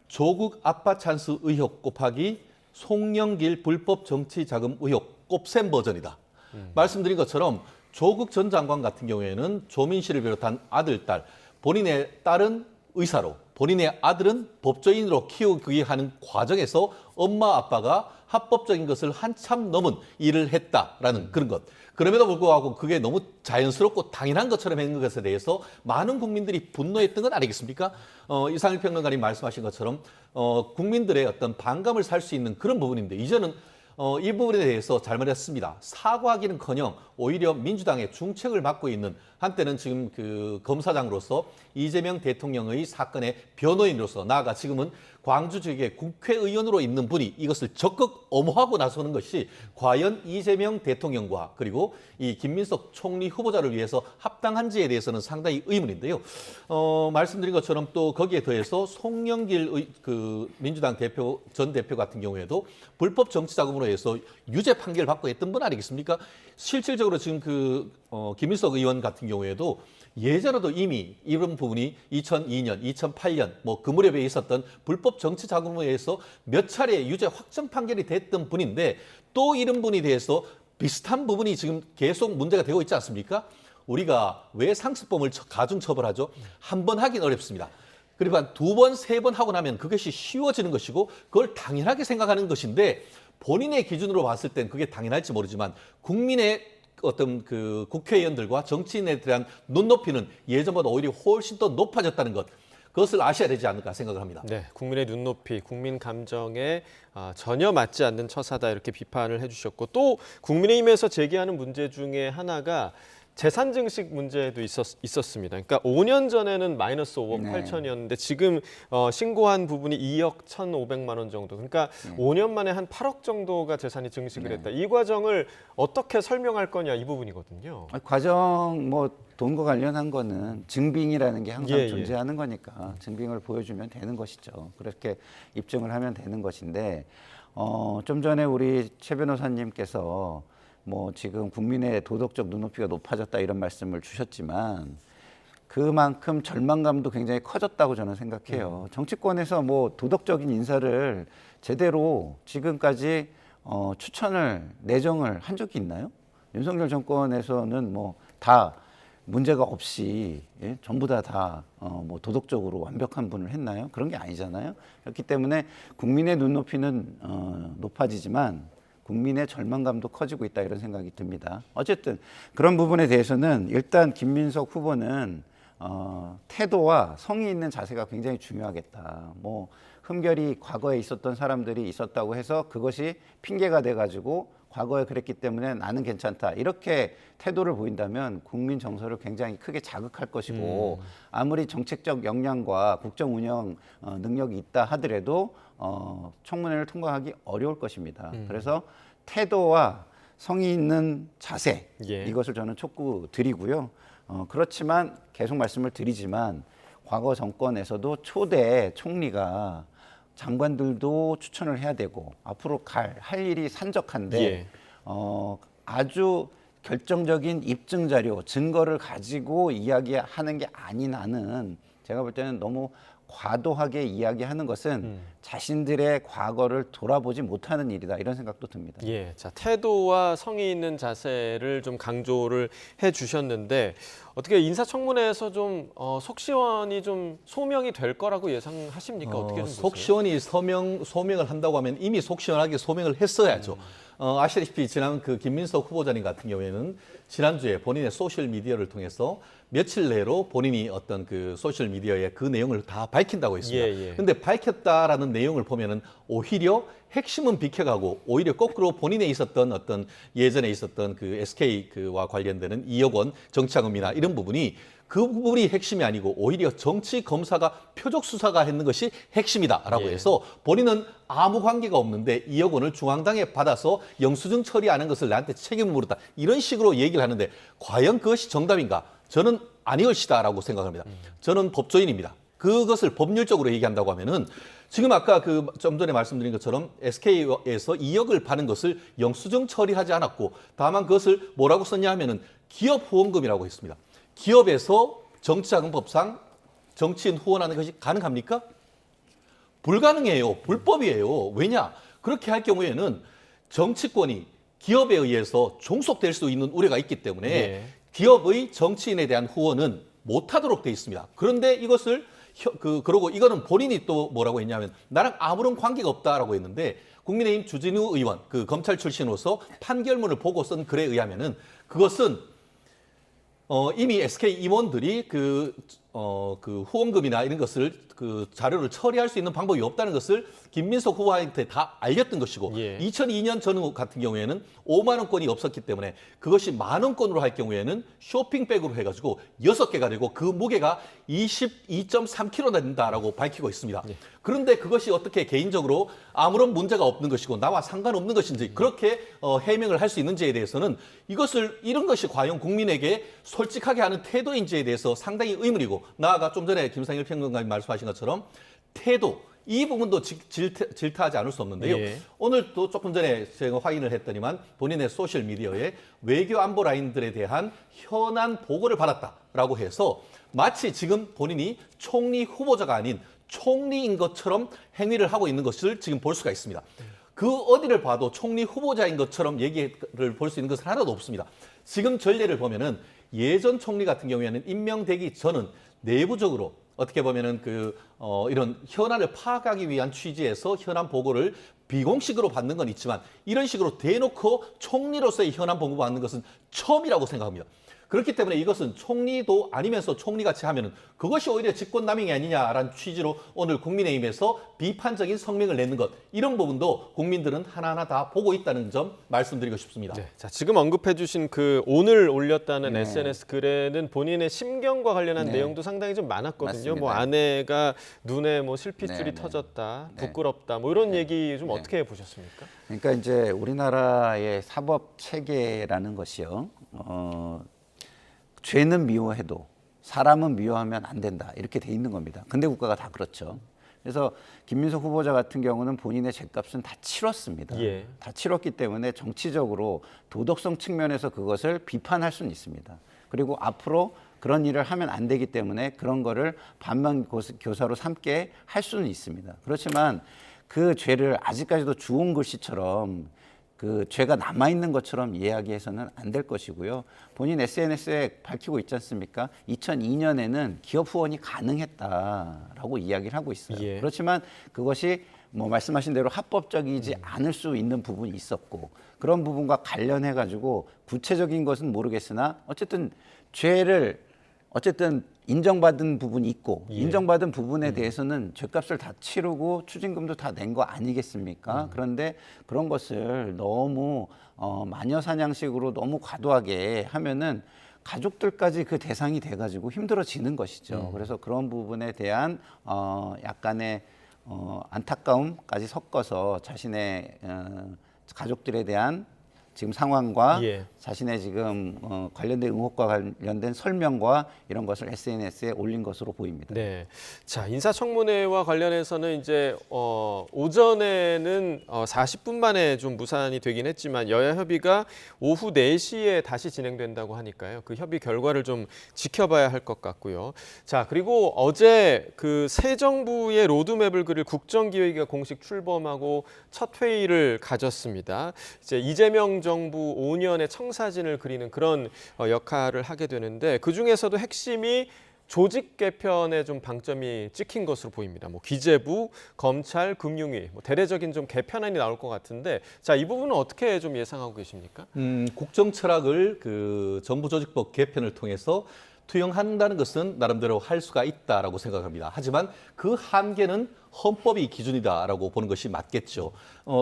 조국 아빠 찬스 의혹 곱하기 송영길 불법 정치 자금 의혹 곱셈 버전이다. 말씀드린 것처럼 조국 전 장관 같은 경우에는 조민 씨를 비롯한 아들, 딸, 본인의 딸은 의사로, 본인의 아들은 법조인으로 키우기 하는 과정에서 엄마 아빠가 합법적인 것을 한참 넘은 일을 했다라는 그런 것. 그럼에도 불구하고 그게 너무 자연스럽고 당연한 것처럼 한 것에 대해서 많은 국민들이 분노했던 건 아니겠습니까? 이상일 평론가님 말씀하신 것처럼 국민들의 어떤 반감을 살 수 있는 그런 부분인데, 이제는 이 부분에 대해서 잘못했습니다. 사과하기는커녕 오히려 민주당의 중책을 맡고 있는, 한때는 지금 그 검사장으로서 이재명 대통령의 사건의 변호인으로서, 나아가 지금은 광주 지역의 국회의원으로 있는 분이 이것을 적극 엄호하고 나서는 것이 과연 이재명 대통령과 그리고 이 김민석 총리 후보자를 위해서 합당한지에 대해서는 상당히 의문인데요. 말씀드린 것처럼 또 거기에 더해서 송영길 민주당 전 대표 같은 경우에도 불법 정치 자금으로 해서 유죄 판결을 받고 했던 분 아니겠습니까? 실질적으로 지금 김민석 의원 같은 경우에도 예전에도 이미 이런 부분이 2002년, 2008년 그 무렵에 있었던 불법 정치 자금에 의해서 몇 차례 유죄 확정 판결이 됐던 분인데, 또 이런 분에 대해서 비슷한 부분이 지금 계속 문제가 되고 있지 않습니까? 우리가 왜 상습범을 가중 처벌하죠? 한 번 하긴 어렵습니다. 그리고 한 두 번, 세 번 하고 나면 그것이 쉬워지는 것이고 그걸 당연하게 생각하는 것인데, 본인의 기준으로 봤을 땐 그게 당연할지 모르지만 국민의 어떤 그 국회의원들과 정치인에 대한 눈높이는 예전보다 오히려 훨씬 더 높아졌다는 것, 그것을 아셔야 되지 않을까 생각을 합니다. 네, 국민의 눈높이, 국민 감정에 전혀 맞지 않는 처사다, 이렇게 비판을 해주셨고, 또 국민의힘에서 제기하는 문제 중에 하나가 재산 증식 문제도 있었습니다. 그러니까 5년 전에는 마이너스 5억 네. 8천이었는데 지금 신고한 부분이 2억 1,500만 원 정도. 그러니까 5년 만에 한 8억 정도가 재산이 증식을 했다. 이 과정을 어떻게 설명할 거냐 이 부분이거든요. 과정 뭐 돈과 관련한 거는 증빙이라는 게 항상 예, 예. 존재하는 거니까 증빙을 보여주면 되는 것이죠. 그렇게 입증을 하면 되는 것인데 좀 전에 우리 최 변호사님께서 뭐 지금 국민의 도덕적 눈높이가 높아졌다 이런 말씀을 주셨지만 그만큼 절망감도 굉장히 커졌다고 저는 생각해요. 정치권에서 뭐 도덕적인 인사를 제대로 지금까지 추천을 내정을 한 적이 있나요? 윤석열 정권에서는 뭐 다 문제가 없이 전부 다 뭐 도덕적으로 완벽한 분을 했나요? 그런 게 아니잖아요. 그렇기 때문에 국민의 눈높이는 높아지지만 국민의 절망감도 커지고 있다 이런 생각이 듭니다. 어쨌든 그런 부분에 대해서는 일단 김민석 후보는 태도와 성의 있는 자세가 굉장히 중요하겠다. 뭐 흠결이 과거에 있었던 사람들이 있었다고 해서 그것이 핑계가 돼가지고 과거에 그랬기 때문에 나는 괜찮다. 이렇게 태도를 보인다면 국민 정서를 굉장히 크게 자극할 것이고 아무리 정책적 역량과 국정 운영 능력이 있다 하더라도 청문회를 통과하기 어려울 것입니다. 그래서 태도와 성의 있는 자세 이것을 저는 촉구드리고요. 그렇지만 계속 말씀을 드리지만 과거 정권에서도 초대 총리가 장관들도 추천을 해야 되고 앞으로 할 일이 산적한데 아주 결정적인 입증 자료, 증거를 가지고 이야기하는 게 아닌 한은 제가 볼 때는 너무 과도하게 이야기하는 것은 자신들의 과거를 돌아보지 못하는 일이다 이런 생각도 듭니다. 예, 자 태도와 성의 있는 자세를 좀 강조를 해주셨는데 어떻게 인사청문회에서 좀 속시원이 좀 소명이 될 거라고 예상하십니까? 어떻게 좀 보세요? 속시원이 소명을 한다고 하면 이미 속시원하게 소명을 했어야죠. 아시다시피 지난 그 김민석 후보자님 같은 경우에는 지난주에 본인의 소셜 미디어를 통해서 며칠 내로 본인이 어떤 그 소셜 미디어에 그 내용을 다 밝힌다고 했습니다. 그런데 밝혔다라는 내용을 보면은 오히려 핵심은 비켜가고 오히려 거꾸로 본인에 있었던 어떤 예전에 있었던 그 SK와 관련되는 2억 원 정치자금이나 이런 부분이 그 부분이 핵심이 아니고 오히려 정치 검사가 표적 수사가 했는 것이 핵심이다라고 해서 본인은 아무 관계가 없는데 2억 원을 중앙당에 받아서 영수증 처리하는 것을 나한테 책임을 물었다. 이런 식으로 얘기를 하는데 과연 그것이 정답인가? 저는 아닐 것이다라고 생각합니다. 저는 법조인입니다. 그것을 법률적으로 얘기한다고 하면은 지금 아까 그 좀 전에 말씀드린 것처럼 SK에서 2억을 받은 것을 영수증 처리하지 않았고 다만 그것을 뭐라고 썼냐 하면은 기업 후원금이라고 했습니다. 기업에서 정치자금법상 정치인 후원하는 것이 가능합니까? 불가능해요. 불법이에요. 왜냐? 그렇게 할 경우에는 정치권이 기업에 의해서 종속될 수 있는 우려가 있기 때문에 기업의 정치인에 대한 후원은 못하도록 돼 있습니다. 그런데 이것을 그러고 이거는 본인이 또 뭐라고 했냐면 나랑 아무런 관계가 없다라고 했는데 국민의힘 주진우 의원 그 검찰 출신으로서 판결문을 보고 쓴 글에 의하면은 그것은 이미 SK 임원들이 그 후원금이나 이런 것을 그 자료를 처리할 수 있는 방법이 없다는 것을 김민석 후보한테 다 알렸던 것이고 2002년 전후 같은 경우에는 5만 원권이 없었기 때문에 그것이 만 원권으로 할 경우에는 쇼핑백으로 해가지고 6개가 되고 그 무게가 22.3kg나 된다라고 밝히고 있습니다. 그런데 그것이 어떻게 개인적으로 아무런 문제가 없는 것이고 나와 상관없는 것인지 그렇게 해명을 할 수 있는지에 대해서는 이런 것이 과연 국민에게 솔직하게 하는 태도인지에 대해서 상당히 의문이고 나아가 좀 전에 김상일 평론가님 말씀하신 것처럼 태도 이 부분도 질타하지 않을 수 없는데요. 오늘 또 조금 전에 제가 확인을 했더니만 본인의 소셜 미디어에 외교 안보 라인들에 대한 현안 보고를 받았다라고 해서 마치 지금 본인이 총리 후보자가 아닌 총리인 것처럼 행위를 하고 있는 것을 지금 볼 수가 있습니다. 그 어디를 봐도 총리 후보자인 것처럼 얘기를 볼 수 있는 것은 하나도 없습니다. 지금 전례를 보면은 예전 총리 같은 경우에는 임명되기 전은 내부적으로 어떻게 보면은 이런 현안을 파악하기 위한 취지에서 현안 보고를 비공식으로 받는 건 있지만 이런 식으로 대놓고 총리로서의 현안 보고 받는 것은 처음이라고 생각합니다. 그렇기 때문에 이것은 총리도 아니면서 총리같이 하면은 그것이 오히려 직권남용이 아니냐라는 취지로 오늘 국민의힘에서 비판적인 성명을 내는 것, 이런 부분도 국민들은 하나하나 다 보고 있다는 점 말씀드리고 싶습니다. 네. 자, 지금 언급해 주신 그 오늘 올렸다는 SNS 글에는 본인의 심경과 관련한 내용도 상당히 좀 많았거든요. 맞습니다. 뭐 아내가 눈에 뭐 실핏줄이 터졌다, 부끄럽다, 뭐 이런 얘기 좀 어떻게 보셨습니까? 그러니까 이제 우리나라의 사법 체계라는 것이요. 죄는 미워해도 사람은 미워하면 안 된다, 이렇게 돼 있는 겁니다. 근대 국가가 다 그렇죠. 그래서 김민석 후보자 같은 경우는 본인의 죄값은 다 치렀습니다. 다 치렀기 때문에 정치적으로 도덕성 측면에서 그것을 비판할 수는 있습니다. 그리고 앞으로 그런 일을 하면 안 되기 때문에 그런 거를 반면교사로 삼게 할 수는 있습니다. 그렇지만 그 죄를 아직까지도 주홍 글씨처럼 그 죄가 남아있는 것처럼 이야기해서는 안 될 것이고요. 본인 SNS에 밝히고 있지 않습니까? 2002년에는 기업 후원이 가능했다라고 이야기를 하고 있어요. 그렇지만 그것이 뭐 말씀하신 대로 합법적이지 않을 수 있는 부분이 있었고, 그런 부분과 관련해가지고 구체적인 것은 모르겠으나 어쨌든 죄를 인정받은 부분이 있고, 인정받은 부분에 대해서는 죄값을 다 치르고 추징금도 다 낸 거 아니겠습니까? 그런데 그런 것을 너무 마녀사냥식으로 너무 과도하게 하면은 가족들까지 그 대상이 돼가지고 힘들어지는 것이죠. 그래서 그런 부분에 대한 약간의 안타까움까지 섞어서 자신의 가족들에 대한 지금 상황과 자신의 지금 관련된 의혹과 관련된 설명과 이런 것을 SNS에 올린 것으로 보입니다. 네. 자, 인사청문회와 관련해서는 이제 오전에는 40분 만에 좀 무산이 되긴 했지만 여야 협의가 오후 4시에 다시 진행된다고 하니까요. 그 협의 결과를 좀 지켜봐야 할 것 같고요. 자, 그리고 어제 그 새 정부의 로드맵을 그릴 국정기획위가 공식 출범하고 첫 회의를 가졌습니다. 이제 이재명 정부 5년의 청사진을 그리는 그런 역할을 하게 되는데, 그중에서도 핵심이 조직 개편에 좀 방점이 찍힌 것으로 보입니다. 뭐 기재부, 검찰, 금융위, 뭐 대대적인 좀 개편안이 나올 것 같은데, 자, 이 부분은 어떻게 좀 예상하고 계십니까? 국정 철학을 그 정부조직법 개편을 통해서 투영한다는 것은 나름대로 할 수가 있다라고 생각합니다. 하지만 그 한계는 헌법이 기준이다라고 보는 것이 맞겠죠.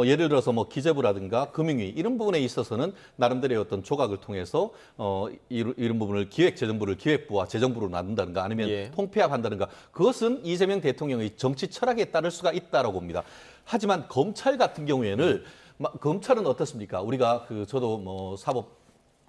예를 들어서 뭐 기재부라든가 금융위 이런 부분에 있어서는 나름대로의 어떤 조각을 통해서 이런 부분을 기획재정부를 기획부와 재정부로 나눈다든가 아니면 통폐합한다든가, 그것은 이재명 대통령의 정치 철학에 따를 수가 있다라고 봅니다. 하지만 검찰 같은 경우에는 검찰은 어떻습니까? 우리가 저도 뭐 사법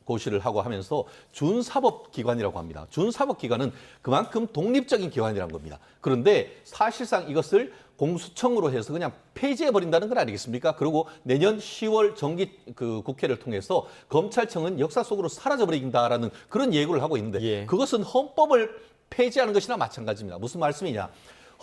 고시를 하고 하면서 준사법기관이라고 합니다. 준사법기관은 그만큼 독립적인 기관이라는 겁니다. 그런데 사실상 이것을 공수처로 해서 그냥 폐지해버린다는 건 아니겠습니까? 그리고 내년 10월 정기 국회를 통해서 검찰청은 역사 속으로 사라져버린다라는 그런 예고를 하고 있는데, 그것은 헌법을 폐지하는 것이나 마찬가지입니다. 무슨 말씀이냐?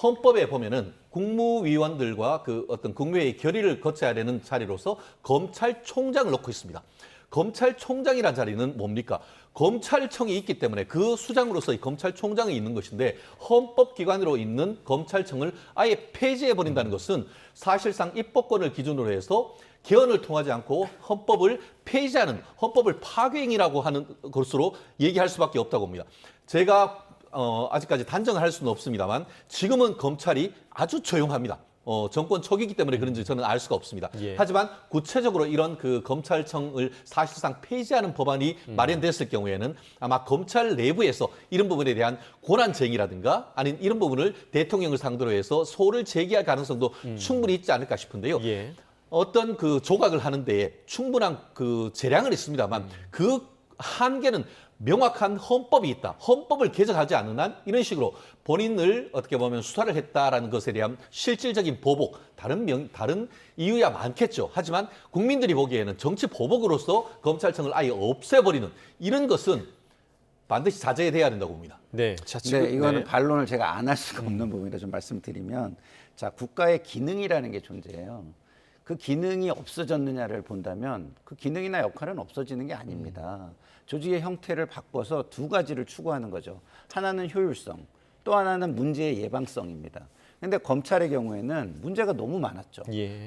헌법에 보면은 국무위원들과 그 어떤 국무회의 결의를 거쳐야 되는 자리로서 검찰총장을 놓고 있습니다. 검찰총장이라는 자리는 뭡니까? 검찰청이 있기 때문에 그 수장으로서의 검찰총장이 있는 것인데, 헌법기관으로 있는 검찰청을 아예 폐지해버린다는 것은 사실상 입법권을 기준으로 해서 개헌을 통하지 않고 헌법을 폐지하는, 헌법을 파괴행위라고 하는 것으로 얘기할 수밖에 없다고 봅니다. 제가 아직까지 단정을 할 수는 없습니다만 지금은 검찰이 아주 조용합니다. 정권 초기이기 때문에 그런지 저는 알 수가 없습니다. 하지만 구체적으로 이런 그 검찰청을 사실상 폐지하는 법안이 마련됐을 경우에는 아마 검찰 내부에서 이런 부분에 대한 권한쟁의라든가 아니면 이런 부분을 대통령을 상대로 해서 소를 제기할 가능성도 충분히 있지 않을까 싶은데요. 어떤 그 조각을 하는 데에 충분한 그 재량은 있습니다만 그 한계는 명확한 헌법이 있다. 헌법을 개정하지 않는 한 이런 식으로 본인을 어떻게 보면 수사를 했다라는 것에 대한 실질적인 보복, 다른 이유야 많겠죠. 하지만 국민들이 보기에는 정치 보복으로서 검찰청을 아예 없애버리는 이런 것은 반드시 자제돼야 된다고 봅니다. 네, 이거는 반론을 제가 안 할 수가 없는 부분이라 좀 말씀드리면, 자, 국가의 기능이라는 게 존재해요. 그 기능이 없어졌느냐를 본다면 그 기능이나 역할은 없어지는 게 아닙니다. 조직의 형태를 바꿔서 두 가지를 추구하는 거죠. 하나는 효율성, 또 하나는 문제의 예방성입니다. 그런데 검찰의 경우에는 문제가 너무 많았죠.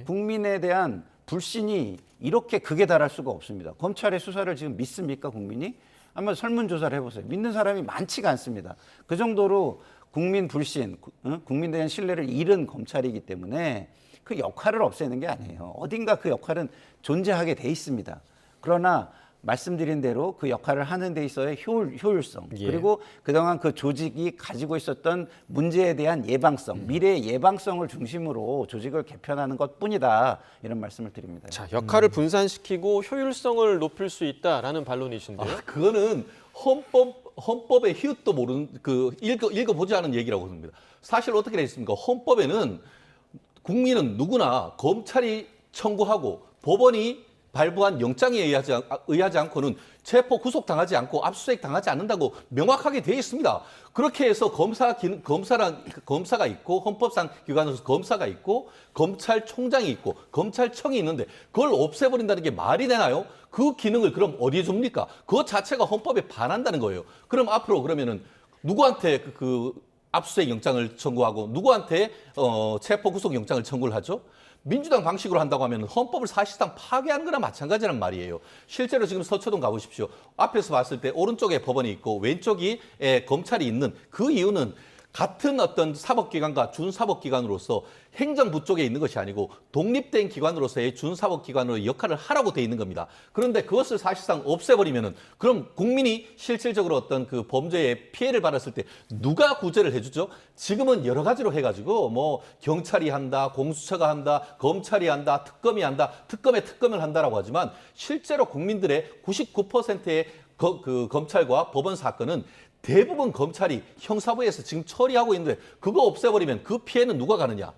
국민에 대한 불신이 이렇게 극에 달할 수가 없습니다. 검찰의 수사를 지금 믿습니까, 국민이? 한번 설문조사를 해보세요. 믿는 사람이 많지가 않습니다. 그 정도로 국민 불신, 국민에 대한 신뢰를 잃은 검찰이기 때문에 그 역할을 없애는 게 아니에요. 어딘가 그 역할은 존재하게 돼 있습니다. 그러나 말씀드린 대로 그 역할을 하는 데 있어의 효율성, 그리고 그동안 그 조직이 가지고 있었던 문제에 대한 예방성, 미래의 예방성을 중심으로 조직을 개편하는 것뿐이다. 이런 말씀을 드립니다. 자, 역할을 분산시키고 효율성을 높일 수 있다라는 반론이신데요. 그거는 헌법의 히읗도 모르는 읽어보지 않은 얘기라고 합니다. 사실 어떻게 되어 있습니까? 헌법에는 국민은 누구나 검찰이 청구하고 법원이 발부한 영장에 의하지 않고는 체포 구속당하지 않고 압수수색 당하지 않는다고 명확하게 되어 있습니다. 그렇게 해서 검사가 있고 헌법상 기관으로서 검사가 있고 검찰총장이 있고 검찰청이 있는데 그걸 없애버린다는 게 말이 되나요? 그 기능을 그럼 어디에 줍니까? 그것 자체가 헌법에 반한다는 거예요. 그럼 앞으로 그러면은 누구한테 그 압수수색 영장을 청구하고 누구한테 체포 구속 영장을 청구를 하죠? 민주당 방식으로 한다고 하면 헌법을 사실상 파괴하는 거나 마찬가지란 말이에요. 실제로 지금 서초동 가보십시오. 앞에서 봤을 때 오른쪽에 법원이 있고 왼쪽이 검찰이 있는 그 이유는 같은 어떤 사법기관과 준사법기관으로서 행정부 쪽에 있는 것이 아니고 독립된 기관으로서의 준사법기관으로 역할을 하라고 돼 있는 겁니다. 그런데 그것을 사실상 없애버리면은 그럼 국민이 실질적으로 어떤 그 범죄의 피해를 받았을 때 누가 구제를 해주죠? 지금은 여러 가지로 해가지고 뭐 경찰이 한다, 공수처가 한다, 검찰이 한다, 특검이 한다, 특검에 특검을 한다라고 하지만 실제로 국민들의 99%의 그 검찰과 법원 사건은 대부분 검찰이 형사부에서 지금 처리하고 있는데 그거 없애버리면 그 피해는 누가 가느냐?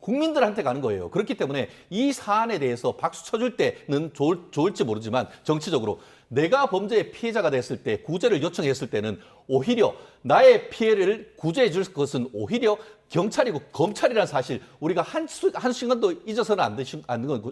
국민들한테 가는 거예요. 그렇기 때문에 이 사안에 대해서 박수 쳐줄 때는 좋을지 모르지만 정치적으로 내가 범죄의 피해자가 됐을 때 구제를 요청했을 때는 오히려 나의 피해를 구제해 줄 것은 오히려 경찰이고 검찰이라는 사실 우리가 한순간도 잊어서는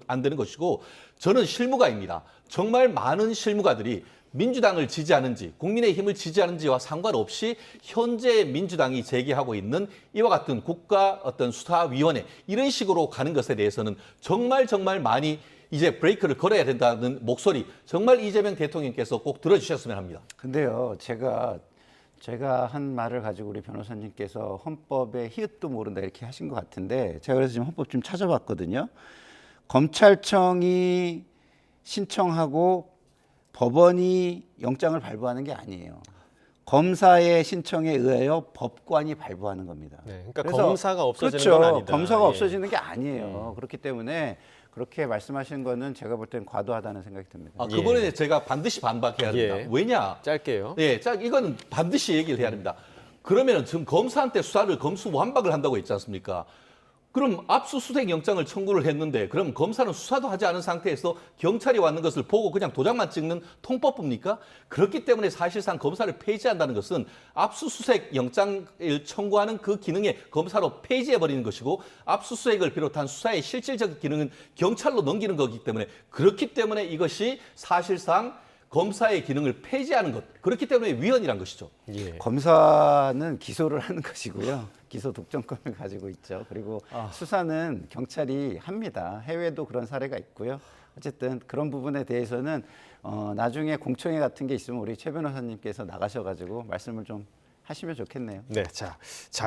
안 되는 것이고 저는 실무가입니다. 정말 많은 실무가들이 민주당을 지지하는지 국민의힘을 지지하는지와 상관없이 현재 민주당이 제기하고 있는 이와 같은 국가 어떤 수사위원회 이런 식으로 가는 것에 대해서는 정말 많이 이제 브레이크를 걸어야 된다는 목소리 정말 이재명 대통령께서 꼭 들어주셨으면 합니다. 근데요, 제가 한 말을 가지고 우리 변호사님께서 헌법의 히읗도 모른다 이렇게 하신 것 같은데 제가 그래서 지금 헌법 좀 찾아봤거든요. 검찰청이 신청하고 법원이 영장을 발부하는 게 아니에요. 검사의 신청에 의하여 법관이 발부하는 겁니다. 네, 그러니까 검사가 없어지는 그렇죠. 건 아니다. 검사가 없어지는 게 아니에요. 그렇기 때문에 그렇게 말씀하시는 거는 제가 볼 땐 과도하다는 생각이 듭니다. 그번에 제가 반드시 반박해야 합니다. 왜냐? 짧게요. 네, 이거는 반드시 얘기를 해야 됩니다. 그러면 지금 검사한테 수사를 검수완박을 한다고 했지 않습니까? 그럼 압수수색 영장을 청구를 했는데 그럼 검사는 수사도 하지 않은 상태에서 경찰이 왔는 것을 보고 그냥 도장만 찍는 통법입니까? 그렇기 때문에 사실상 검사를 폐지한다는 것은 압수수색 영장을 청구하는 그 기능에 검사로 폐지해버리는 것이고 압수수색을 비롯한 수사의 실질적인 기능은 경찰로 넘기는 거기 때문에 그렇기 때문에 이것이 사실상 검사의 기능을 폐지하는 것. 그렇기 때문에 위헌이란 것이죠. 검사는 기소를 하는 것이고요. 기소 독점권을 가지고 있죠. 그리고 수사는 경찰이 합니다. 해외도 그런 사례가 있고요. 어쨌든 그런 부분에 대해서는 나중에 공청회 같은 게 있으면 우리 최 변호사님께서 나가셔가지고 말씀을 좀 하시면 좋겠네요. 네, 자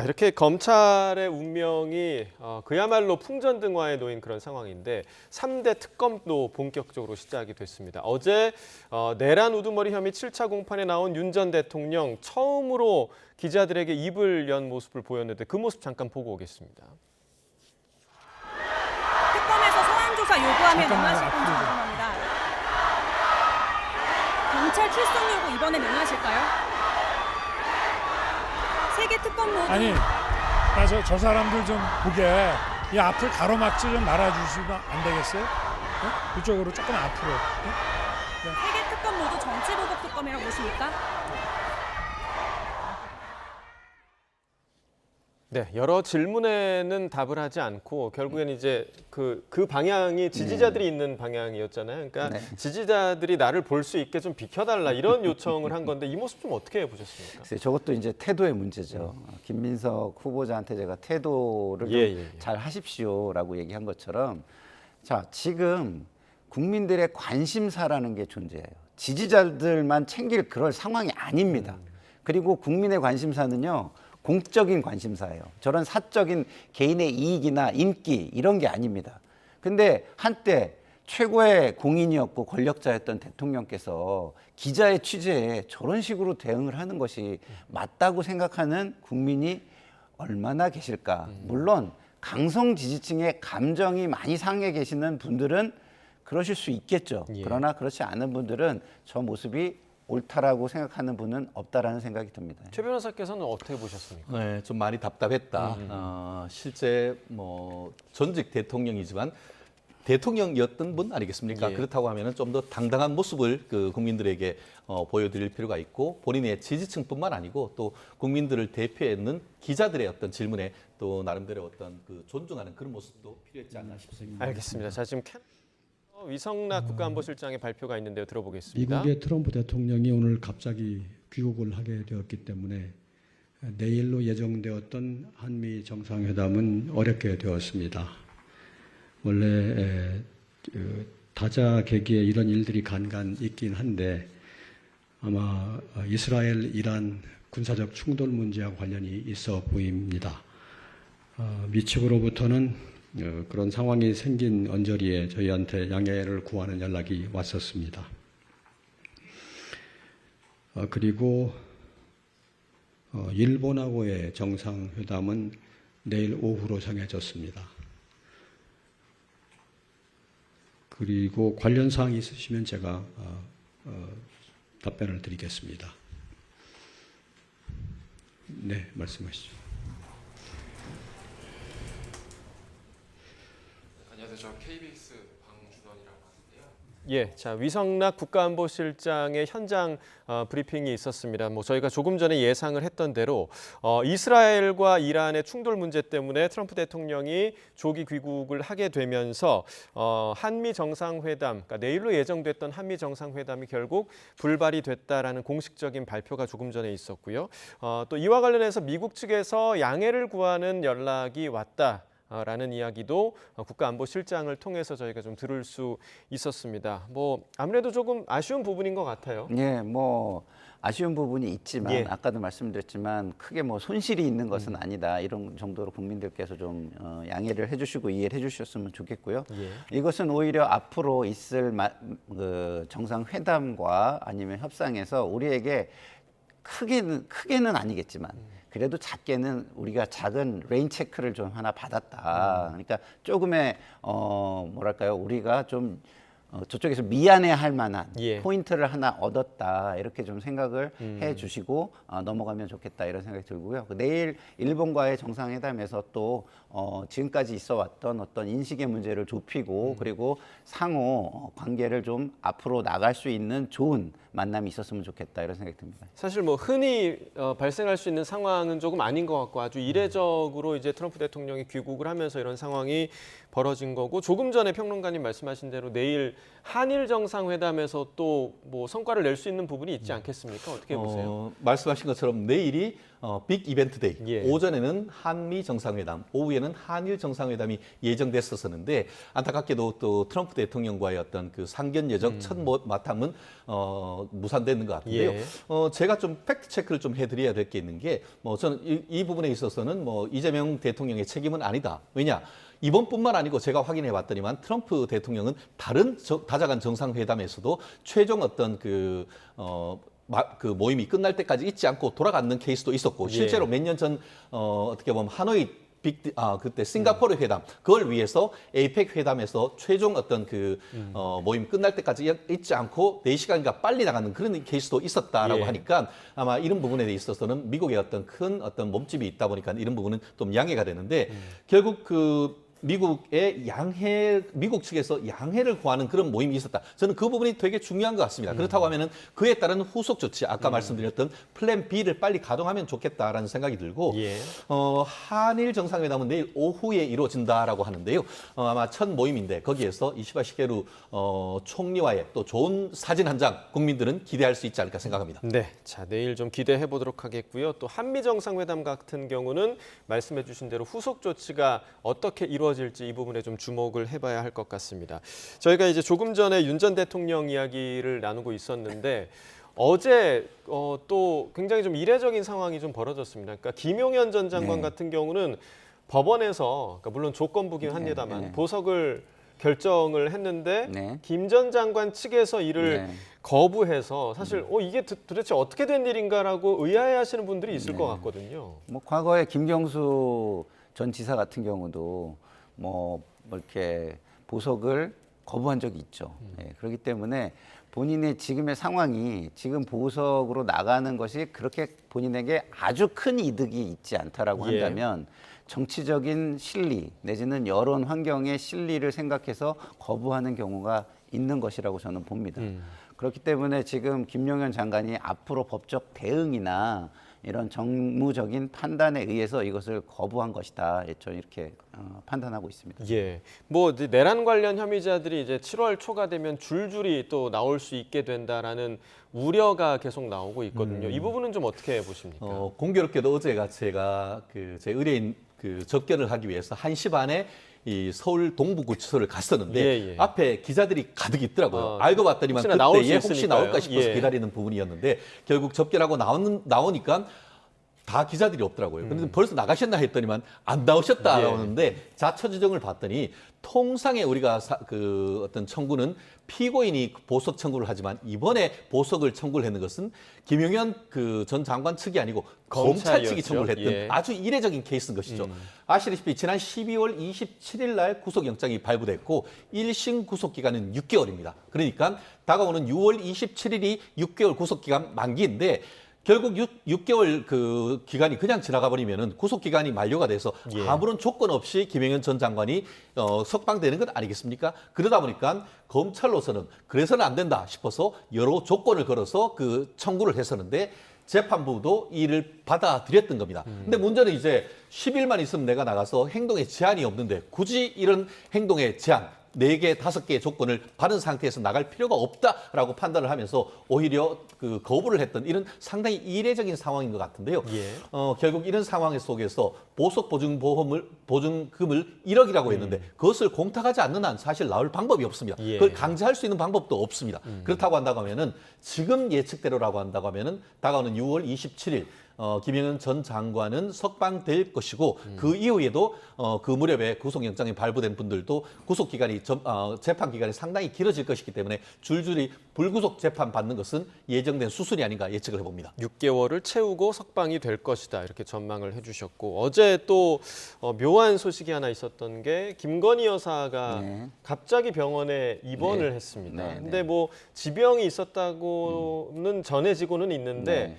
이렇게 검찰의 운명이 그야말로 풍전등화에 놓인 그런 상황인데 3대 특검도 본격적으로 시작이 됐습니다. 어제 내란 우두머리 혐의 7차 공판에 나온 윤 전 대통령 처음으로 기자들에게 입을 연 모습을 보였는데 그 모습 잠깐 보고 오겠습니다. 특검에서 소환 조사 요구하면 응하실 건지 궁금합니다. 경찰 출석 요구 이번엔 응하실까요? 세계 특검 모두 아니, 저 사람들 좀 보게 이 앞을 가로막지 좀 말아주시면 안 되겠어요? 네? 이쪽으로 조금 앞으로. 네? 세계 특검 모두 정치보복 특검이라고 보십니까? 네, 여러 질문에는 답을 하지 않고 결국엔 이제 그 방향이 지지자들이 있는 방향이었잖아요. 그러니까 지지자들이 나를 볼 수 있게 좀 비켜달라 이런 요청을 한 건데 이 모습 좀 어떻게 보셨습니까? 글쎄요, 저것도 이제 태도의 문제죠. 김민석 후보자한테 제가 태도를 잘 하십시오라고 얘기한 것처럼 자, 지금 국민들의 관심사라는 게 존재해요. 지지자들만 챙길 그럴 상황이 아닙니다. 그리고 국민의 관심사는요. 공적인 관심사예요. 저런 사적인 개인의 이익이나 인기 이런 게 아닙니다. 근데 한때 최고의 공인이었고 권력자였던 대통령께서 기자의 취재에 저런 식으로 대응을 하는 것이 맞다고 생각하는 국민이 얼마나 계실까. 물론 강성 지지층의 감정이 많이 상해 계시는 분들은 그러실 수 있겠죠. 그러나 그렇지 않은 분들은 저 모습이 옳다라고 생각하는 분은 없다라는 생각이 듭니다. 최 변호사께서는 어떻게 보셨습니까? 네, 좀 많이 답답했다. 실제 뭐 전직 대통령이지만 대통령이었던 분 아니겠습니까? 그렇다고 하면은 좀 더 당당한 모습을 그 국민들에게 보여드릴 필요가 있고 본인의 지지층뿐만 아니고 또 국민들을 대표하는 기자들의 어떤 질문에 또 나름대로 어떤 그 존중하는 그런 모습도 필요했지 않나 싶습니다. 알겠습니다. 자, 지금 위성락 국가안보실장의 발표가 있는데요. 들어보겠습니다. 미국의 트럼프 대통령이 오늘 갑자기 귀국을 하게 되었기 때문에 내일로 예정되었던 한미 정상회담은 어렵게 되었습니다. 원래 다자계기에 이런 일들이 간간 있긴 한데 아마 이스라엘, 이란 군사적 충돌 문제와 관련이 있어 보입니다. 미 측으로부터는 그런 상황이 생긴 언저리에 저희한테 양해를 구하는 연락이 왔었습니다. 그리고 일본하고의 정상회담은 내일 오후로 정해졌습니다. 그리고 관련 사항이 있으시면 제가 답변을 드리겠습니다. 네, 말씀하시죠. 안녕하세요. 저 KBS 방준원이라고 하는데요. 예, 자 위성락 국가안보실장의 현장 브리핑이 있었습니다. 뭐 저희가 조금 전에 예상을 했던 대로 이스라엘과 이란의 충돌 문제 때문에 트럼프 대통령이 조기 귀국을 하게 되면서 한미 정상회담, 그러니까 내일로 예정됐던 한미 정상회담이 결국 불발이 됐다라는 공식적인 발표가 조금 전에 있었고요. 또 이와 관련해서 미국 측에서 양해를 구하는 연락이 왔다. 라는 이야기도 국가안보실장을 통해서 저희가 좀 들을 수 있었습니다. 뭐 아무래도 조금 아쉬운 부분인 것 같아요. 예, 뭐 아쉬운 부분이 있지만 아까도 말씀드렸지만 크게 뭐 손실이 있는 것은 아니다. 이런 정도로 국민들께서 좀 양해를 해주시고 이해를 해주셨으면 좋겠고요. 이것은 오히려 앞으로 있을 그 정상회담과 아니면 협상에서 우리에게 크게는 아니겠지만 그래도 작게는 우리가 작은 레인 체크를 좀 하나 받았다. 그러니까 조금의 뭐랄까요, 우리가 좀 저쪽에서 미안해할 만한 포인트를 하나 얻었다. 이렇게 좀 생각을 해주시고 넘어가면 좋겠다 이런 생각이 들고요. 내일 일본과의 정상회담에서 또 지금까지 있어왔던 어떤 인식의 문제를 좁히고 그리고 상호 관계를 좀 앞으로 나갈 수 있는 좋은 만남이 있었으면 좋겠다 이런 생각이 듭니다. 사실 뭐 흔히 발생할 수 있는 상황은 조금 아닌 것 같고 아주 이례적으로 이제 트럼프 대통령이 귀국을 하면서 이런 상황이 벌어진 거고 조금 전에 평론가님 말씀하신 대로 내일 한일 정상회담에서 또 뭐 성과를 낼 수 있는 부분이 있지 않겠습니까? 어떻게 보세요? 말씀하신 것처럼 내일이 빅 이벤트 데이. 오전에는 한미 정상회담, 오후에는 한일 정상회담이 예정됐었는데 안타깝게도 또 트럼프 대통령과의 어떤 그 상견 예정 첫 마탐은 무산되는 것 같은데요. 제가 좀 팩트 체크를 좀 해드려야 될 게 있는 게 뭐 저는 이 부분에 있어서는 뭐 이재명 대통령의 책임은 아니다. 왜냐? 이번뿐만 아니고 제가 확인해 봤더니만 트럼프 대통령은 다른 다자간 정상회담에서도 최종 어떤 그 모임이 끝날 때까지 잊지 않고 돌아가는 케이스도 있었고 실제로 몇 년 전 어떻게 보면 하노이 그때 싱가포르 회담 그걸 위해서 에이펙 회담에서 최종 어떤 그 모임 끝날 때까지 잊지 않고 4시간인가 빨리 나가는 그런 케이스도 있었다라고 하니까 아마 이런 부분에 있어서는 미국의 어떤 큰 어떤 몸집이 있다 보니까 이런 부분은 좀 양해가 되는데 결국 그 미국 측에서 양해를 구하는 그런 모임이 있었다. 저는 그 부분이 되게 중요한 것 같습니다. 그렇다고 하면은 그에 따른 후속 조치, 아까 말씀드렸던 플랜 B를 빨리 가동하면 좋겠다라는 생각이 들고, 한일 정상회담은 내일 오후에 이루어진다라고 하는데요. 아마 첫 모임인데 거기에서 이시바 시게루 총리와의 또 좋은 사진 한 장 국민들은 기대할 수 있지 않을까 생각합니다. 네, 자 내일 좀 기대해 보도록 하겠고요. 또 한미 정상회담 같은 경우는 말씀해주신 대로 후속 조치가 어떻게 이루어질지 이루어질지 이 부분에 좀 주목을 해봐야 할 것 같습니다. 저희가 이제 조금 전에 윤 전 대통령 이야기를 나누고 있었는데 어제 또 굉장히 좀 이례적인 상황이 좀 벌어졌습니다. 그러니까 김용현 전 장관 같은 경우는 법원에서 그러니까 물론 조건부긴 합니다만 보석을 결정을 했는데 김 전 장관 측에서 이를 거부해서 사실 이게 도대체 어떻게 된 일인가라고 의아해하시는 분들이 있을 것 같거든요. 뭐 과거에 김경수 전 지사 같은 경우도 뭐 이렇게 보석을 거부한 적이 있죠. 그렇기 때문에 본인의 지금의 상황이 지금 보석으로 나가는 것이 그렇게 본인에게 아주 큰 이득이 있지 않다라고 한다면 정치적인 실리 내지는 여론 환경의 실리를 생각해서 거부하는 경우가 있는 것이라고 저는 봅니다. 그렇기 때문에 지금 김용현 장관이 앞으로 법적 대응이나 이런 정무적인 판단에 의해서 이것을 거부한 것이다. 저는 이렇게 판단하고 있습니다. 예, 뭐 내란 관련 혐의자들이 이제 7월 초가 되면 줄줄이 또 나올 수 있게 된다라는 우려가 계속 나오고 있거든요. 이 부분은 좀 어떻게 보십니까? 공교롭게도 어제가 제가 제 의뢰인 접견을 하기 위해서 1시 반에 이 서울 동부구치소를 갔었는데 앞에 기자들이 가득 있더라고요. 알고 봤더니만 그때에 혹시 나올까 싶어서 기다리는 부분이었는데 결국 접견하고 나오니까 다 기자들이 없더라고요. 그런데 벌써 나가셨나 했더니만 안 나오셨다라고 하는데 자처지정을 봤더니 통상에 우리가 어떤 청구는 피고인이 보석 청구를 하지만 이번에 보석을 청구를 했는 것은 김용현 전 장관 측이 아니고 검찰 측이 청구를 했던 아주 이례적인 케이스인 것이죠. 아시다시피 지난 12월 27일 날 구속영장이 발부됐고 1심 구속기간은 6개월입니다. 그러니까 다가오는 6월 27일이 6개월 구속기간 만기인데 결국 6개월 기간이 그냥 지나가 버리면은 구속 기간이 만료가 돼서 아무런 조건 없이 김용현 전 장관이 석방되는 것 아니겠습니까? 그러다 보니까 검찰로서는 그래서는 안 된다 싶어서 여러 조건을 걸어서 청구를 했었는데 재판부도 이를 받아들였던 겁니다. 근데 문제는 이제 10일만 있으면 내가 나가서 행동에 제한이 없는데 굳이 이런 행동에 제한 4개, 5개의 조건을 받은 상태에서 나갈 필요가 없다라고 판단을 하면서 오히려 거부를 했던 이런 상당히 이례적인 상황인 것 같은데요. 결국 이런 상황 속에서 보석 보증금을 1억이라고 했는데 그것을 공탁하지 않는 한 사실 나올 방법이 없습니다. 그걸 강제할 수 있는 방법도 없습니다. 그렇다고 한다고 하면은 지금 예측대로라고 한다고 하면은 다가오는 6월 27일 김용현 전 장관은 석방될 것이고 그 이후에도 그 무렵에 구속영장이 발부된 분들도 구속기간이 재판기간이 상당히 길어질 것이기 때문에 줄줄이 불구속 재판 받는 것은 예정된 수순이 아닌가 예측을 해봅니다. 6개월을 채우고 석방이 될 것이다 이렇게 전망을 해주셨고 어제 또 묘한 소식이 하나 있었던 게 김건희 여사가 갑자기 병원에 입원을 했습니다. 근데 뭐 지병이 있었다고는 전해지고는 있는데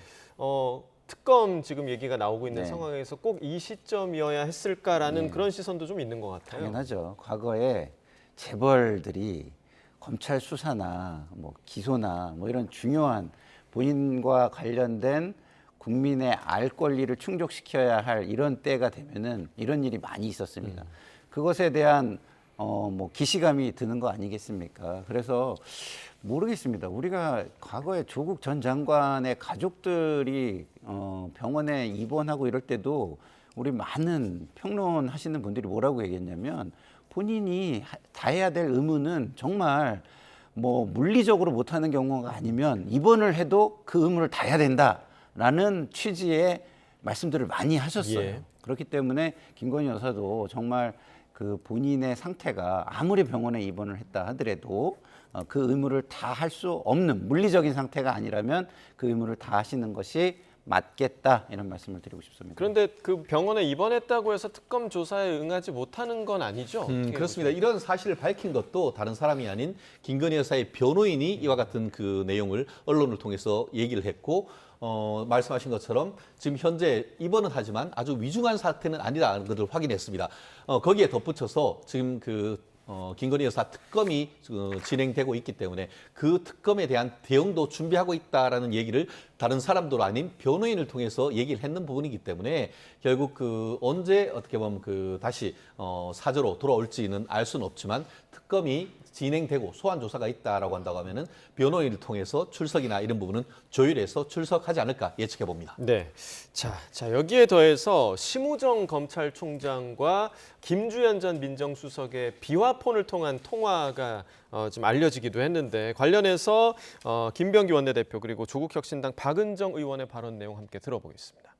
특검 지금 얘기가 나오고 있는 상황에서 꼭 이 시점이어야 했을까라는 그런 시선도 좀 있는 것 같아요. 당연하죠. 과거에 재벌들이 검찰 수사나 뭐 기소나 뭐 이런 중요한 본인과 관련된 국민의 알 권리를 충족시켜야 할 이런 때가 되면은 이런 일이 많이 있었습니다. 그것에 대한 뭐 기시감이 드는 거 아니겠습니까? 그래서 모르겠습니다. 우리가 과거에 조국 전 장관의 가족들이 병원에 입원하고 이럴 때도 우리 많은 평론하시는 분들이 뭐라고 얘기했냐면 본인이 다해야 될 의무는 정말 뭐 물리적으로 못하는 경우가 아니면 입원을 해도 그 의무를 다해야 된다라는 취지의 말씀들을 많이 하셨어요. 그렇기 때문에 김건희 여사도 정말 본인의 상태가 아무리 병원에 입원을 했다 하더라도 그 의무를 다 할 수 없는 물리적인 상태가 아니라면 그 의무를 다 하시는 것이 맞겠다 이런 말씀을 드리고 싶습니다. 그런데 그 병원에 입원했다고 해서 특검 조사에 응하지 못하는 건 아니죠? 그렇습니다. 이런 사실을 밝힌 것도 다른 사람이 아닌 김건희 여사의 변호인이 이와 같은 내용을 언론을 통해서 얘기를 했고 말씀하신 것처럼 지금 현재 입원은 하지만 아주 위중한 사태는 아니라는 것을 확인했습니다. 거기에 덧붙여서 지금 김건희 여사 특검이 진행되고 있기 때문에 그 특검에 대한 대응도 준비하고 있다라는 얘기를 다른 사람도 아닌 변호인을 통해서 얘기를 했는 부분이기 때문에 결국 언제 어떻게 보면 다시 사저로 돌아올지는 알 수는 없지만 특검이 진행되고 소환 조사가 있다라고 한다고 하면은 변호인을 통해서 출석이나 이런 부분은 조율해서 출석하지 않을까 예측해 봅니다. 네. 자 여기에 더해서 심우정 검찰총장과 김주현 전 민정수석의 비화폰을 통한 통화가 좀 알려지기도 했는데 관련해서 김병기 원내대표 그리고 조국혁신당 박은정 의원의 발언 내용 함께 들어보겠습니다.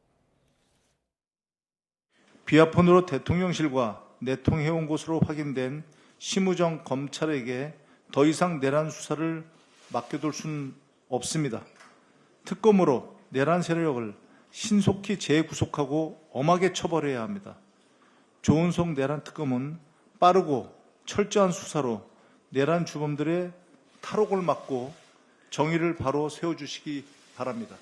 비화폰으로 대통령실과 내통해온 것으로 확인된 심우정 검찰에게 더 이상 내란 수사를 맡겨둘 수는 없습니다. 특검으로 내란 세력을 신속히 재구속하고 엄하게 처벌해야 합니다. 조은석 내란 특검은 빠르고 철저한 수사로 내란 주범들의 탈옥을 막고 정의를 바로 세워주시기 바랍니다.